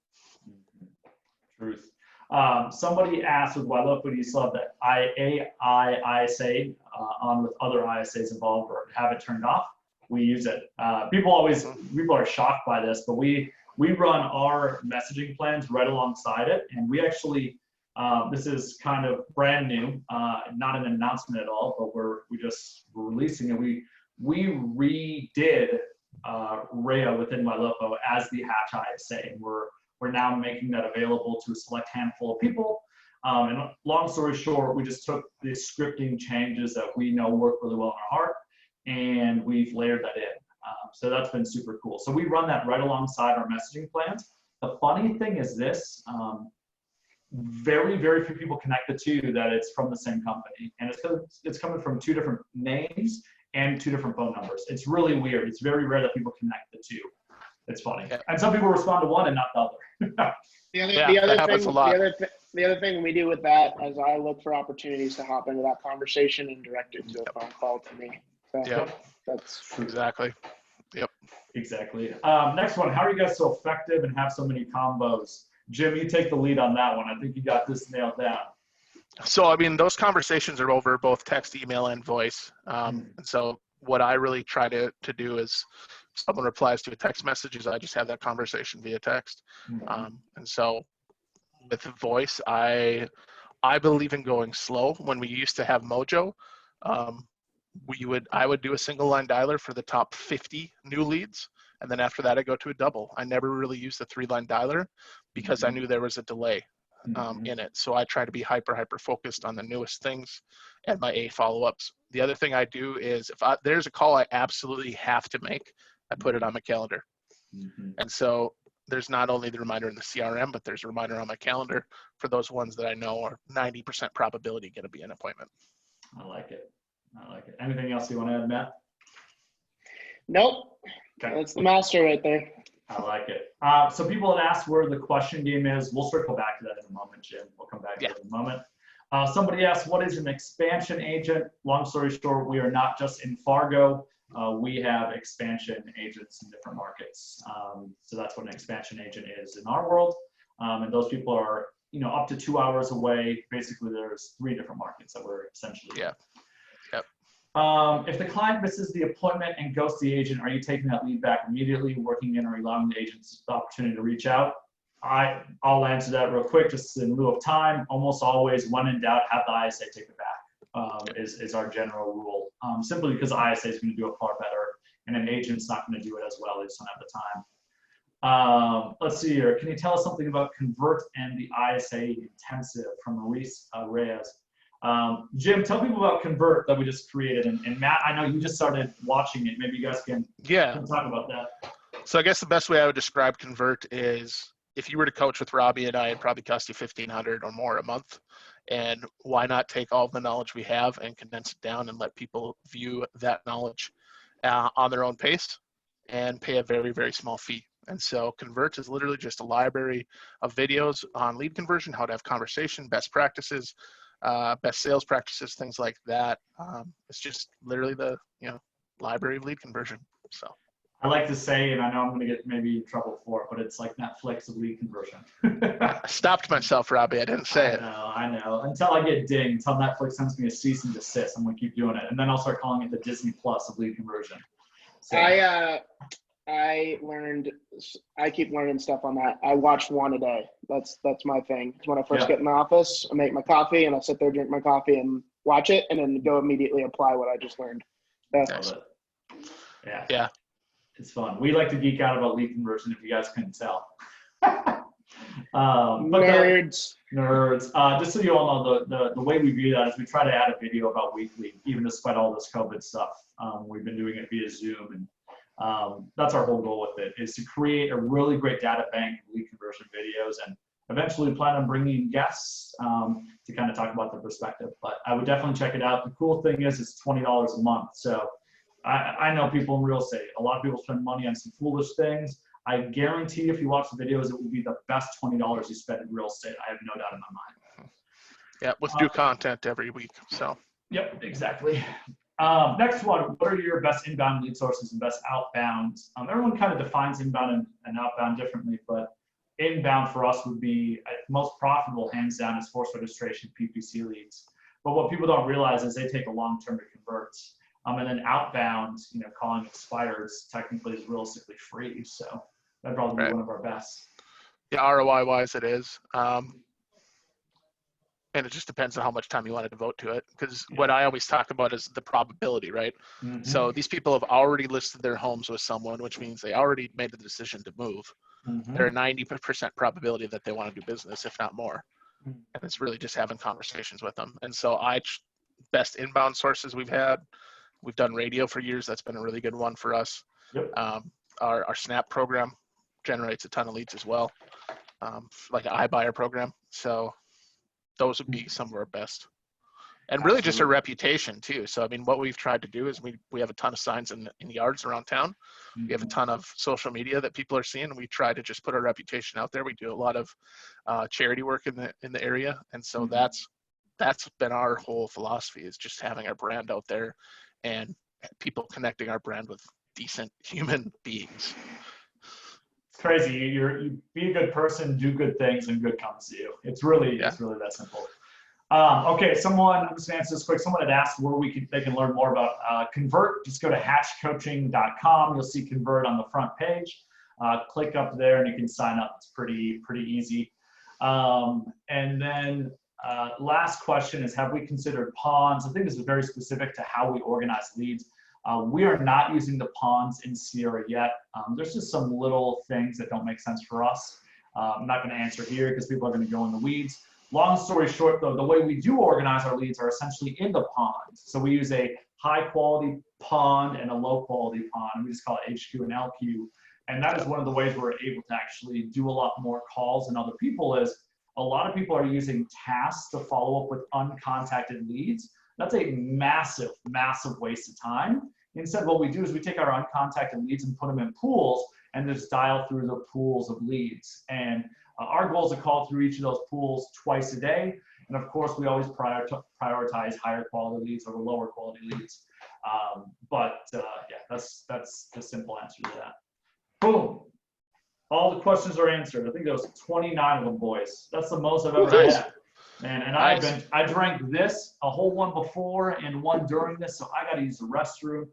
Truth. Somebody asked with Ylopo, do you still have the ISA on with other ISAs involved, or have it turned off? We use it. People are shocked by this, but we run our messaging plans right alongside it, and we actually this is kind of brand new, not an announcement at all, but we're releasing it. We redid Rhea within Ylopo as the Hatch ISA, and we're now making that available to a select handful of people. And long story short, we just took the scripting changes that we know work really well in our heart, and we've layered that in. So that's been super cool. So we run that right alongside our messaging plans. The funny thing is this, very, very few people connect the two, that it's from the same company. And it's coming from 2 different names and 2 different phone numbers. It's really weird. It's very rare that people connect the 2. It's funny. Yeah. And some people respond to one and not the other. The other thing we do with that is I look for opportunities to hop into that conversation and direct it to a phone call to me. So that's exactly. Yep. Exactly. Next one. How are you guys so effective and have so many combos? Jim, you take the lead on that one. I think you got this nailed down. So, I mean, those conversations are over both text, email, and voice. And so what I really try to do is, if someone replies to a text message, is I just have that conversation via text. And so with the voice, I believe in going slow. When we used to have Mojo, I would do a single line dialer for the top 50 new leads. And then after that, I go to a double. I never really used the 3-line dialer because I knew there was a delay in it. So I try to be hyper focused on the newest things and my A follow-ups. The other thing I do is if there's a call I absolutely have to make, I put it on my calendar. And so there's not only the reminder in the CRM, but there's a reminder on my calendar for those ones that I know are 90% probability going to be an appointment. I like it. Anything else you want to add, Matt? Nope. Okay. That's the master right there. I like it. So people had asked where the question game is. We'll circle back to that in a moment, Jim. We'll come back to that in a moment. Somebody asked, what is an expansion agent? Long story short, we are not just in Fargo. We have expansion agents in different markets. So that's what an expansion agent is in our world. And those people are, up to 2 hours away. Basically, there's 3 different markets that we're essentially in. If the client misses the appointment and ghosts the agent, are you taking that lead back immediately, working in, or allowing the agent the opportunity to reach out? I'll answer that real quick, just in lieu of time. Almost always, when in doubt, have the ISA take it back, is our general rule. Simply because the ISA is going to do it far better, and an agent's not going to do it as well. They just don't have the time. Let's see here. Can you tell us something about Convert and the ISA Intensive from Maurice Reyes? Jim, tell people about Convert that we just created. And Matt, I know you just started watching it. Maybe you guys can talk about that. So I guess the best way I would describe Convert is if you were to coach with Robby and I, it'd probably cost you $1,500 or more a month. And why not take all of the knowledge we have and condense it down and let people view that knowledge on their own pace and pay a very, very small fee. And so Convert is literally just a library of videos on lead conversion, how to have conversation, best practices, best sales practices, things like that. It's just literally the library of lead conversion. So I like to say, and I know I'm going to get maybe in trouble for it, but it's like Netflix of lead conversion. I stopped myself, Robby. I didn't say it. I know. Until I get dinged, until Netflix sends me a cease and desist, I'm going to keep doing it. And then I'll start calling it the Disney Plus of lead conversion. So, I keep learning stuff on that. I watch one a day. That's my thing. When I first get in the office, I make my coffee and I sit there, drink my coffee and watch it, and then go immediately apply what I just learned. Yeah. It's fun. We like to geek out about lead conversion, if you guys couldn't tell. Nerds. Just so you all know, the way we view that is we try to add a video about weekly, even despite all this COVID stuff. We've been doing it via Zoom, and that's our whole goal with it, is to create a really great data bank of lead conversion videos, and eventually we plan on bringing guests to kind of talk about the perspective. But I would definitely check it out. The cool thing is it's $20 a month. So I know people in real estate, a lot of people spend money on some foolish things. I guarantee if you watch the videos, it will be the best $20 you spend in real estate. I have no doubt in my mind. Yeah, with new content every week. So. Yep, exactly. Next one, what are your best inbound lead sources and best outbound? Everyone kind of defines inbound and outbound differently, but inbound for us would be most profitable, hands down, is forced registration, PPC leads. But what people don't realize is they take a long term to convert. And then outbound, calling expires technically is realistically free. So that'd probably be one of our best. Yeah, ROI wise it is. And it just depends on how much time you want to devote to it. Because what I always talk about is the probability, right? Mm-hmm. So these people have already listed their homes with someone, which means they already made the decision to move. Mm-hmm. There are 90% probability that they want to do business, if not more. Mm-hmm. And it's really just having conversations with them. And so best inbound sources we've done radio for years. That's been a really good one for us. Yep. Our Snap program generates a ton of leads as well, like an iBuyer program. So those would be some of our best. And really just a reputation too. So, I mean, what we've tried to do is we have a ton of signs in yards around town. Mm-hmm. We have a ton of social media that people are seeing. We try to just put our reputation out there. We do a lot of charity work in the area. And so mm-hmm. that's been our whole philosophy, is just having our brand out there and people connecting our brand with decent human beings. It's crazy. You be a good person, do good things, and good comes to you. It's really that simple. Okay, I'm just gonna answer this quick. Someone had asked where they can learn more about Convert. Just go to hatchcoaching.com. You'll see Convert on the front page. Click up there and you can sign up. It's pretty easy. And then last question is, have we considered pawns? I think this is very specific to how we organize leads. We are not using the pawns in Sierra yet. There's just some little things that don't make sense for us. I'm not going to answer here because people are going to go in the weeds. Long story short, though, the way we do organize our leads are essentially in the pond. So we use a high quality pond and a low quality pond. We just call it HQ and LQ. And that is one of the ways we're able to actually do a lot more calls than other people. Is a lot of people are using tasks to follow up with uncontacted leads. That's a massive, massive waste of time. Instead, what we do is we take our uncontacted leads and put them in pools and just dial through the pools of leads. And our goal is to call through each of those pools twice a day. And of course, we always prioritize higher quality leads over lower quality leads. That's the simple answer to that. Boom. All the questions are answered. I think there was 29 of them, boys. That's the most I've ever had. And nice. I drank a whole one before and one during this, so I got to use the restroom.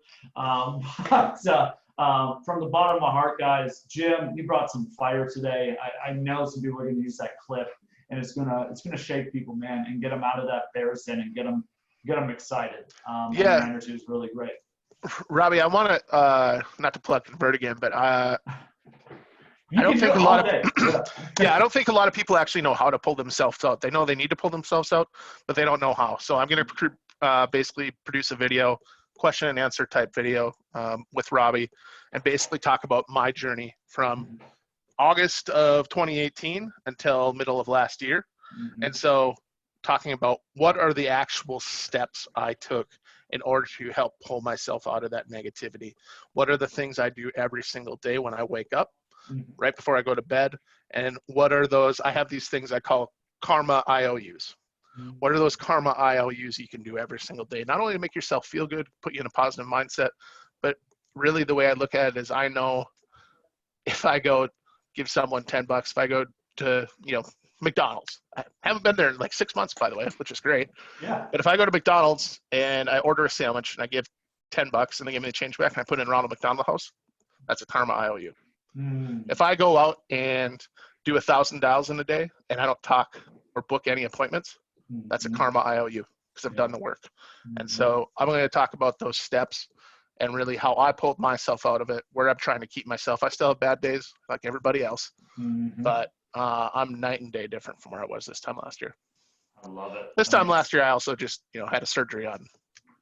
From the bottom of my heart, guys, Jim, you brought some fire today. I know some people are going to use that clip, and it's gonna shake people, man, and get them out of that bear sin and get them excited. Yeah, the energy is really great. Robby, I want to not to plug Convert again, but I don't think I don't think a lot of people actually know how to pull themselves out. They know they need to pull themselves out, but they don't know how. So I'm going to basically produce a video, question and answer type video with Robby, and basically talk about my journey from August of 2018 until middle of last year. Mm-hmm. And so talking about what are the actual steps I took in order to help pull myself out of that negativity. What are the things I do every single day when I wake up, right before I go to bed? And what are those, I have these things I call karma IOUs. What are those karma IOUs you can do every single day? Not only to make yourself feel good, put you in a positive mindset, but really the way I look at it is I know if I go give someone $10, if I go to, McDonald's. I haven't been there in like 6 months, by the way, which is great. Yeah. But if I go to McDonald's and I order a sandwich and I give $10 and they give me the change back and I put it in Ronald McDonald House, that's a karma IOU. If I go out and do 1,000 dials in a day and I don't talk or book any appointments, that's a karma IOU because I've done the work. And so I'm going to talk about those steps and really how I pulled myself out of it, where I'm trying to keep myself. I still have bad days like everybody else, but I'm night and day different from where I was this time last year. I love it. This time last year, I also just, had a surgery on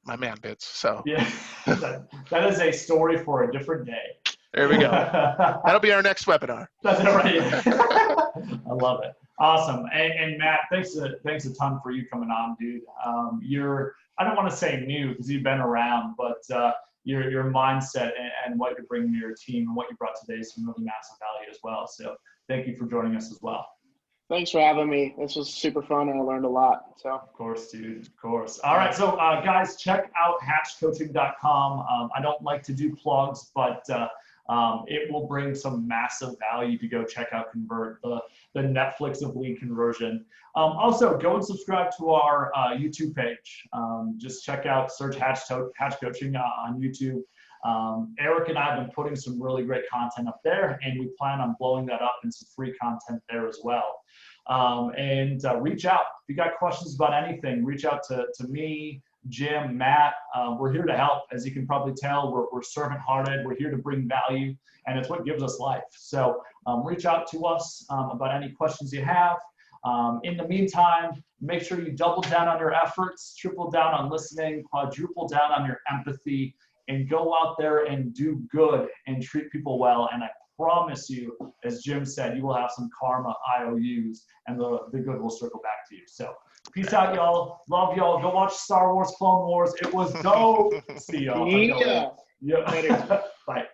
my man bits. So yeah, that is a story for a different day. There we go. That'll be our next webinar. That's right. I love it. Awesome. And Matt, thanks a ton for you coming on, dude. You're, I don't want to say new because you've been around, but your mindset and what you're bringing to your team and what you brought today is some really massive value as well. So thank you for joining us as well. Thanks for having me. This was super fun and I learned a lot. So of course, dude, of course. All right, so guys, check out hatchcoaching.com. I don't like to do plugs, but it will bring some massive value to go check out Convert, the Netflix of lead conversion. Also, go and subscribe to our YouTube page. Just check out, search Hatch Coaching on YouTube. Eric and I have been putting some really great content up there, and we plan on blowing that up in some free content there as well. And reach out. If you got questions about anything, reach out to me, Jim, Matt. We're here to help. As you can probably tell, we're servant-hearted. We're here to bring value, and it's what gives us life. So reach out to us about any questions you have. In the meantime, make sure you double down on your efforts, triple down on listening, quadruple down on your empathy, and go out there and do good and treat people well. And I promise you, as Jim said, you will have some karma IOUs, and the good will circle back to you. So peace out, y'all. Love y'all. Go watch Star Wars Clone Wars. It was dope. See y'all. yeah. Yep. Bye.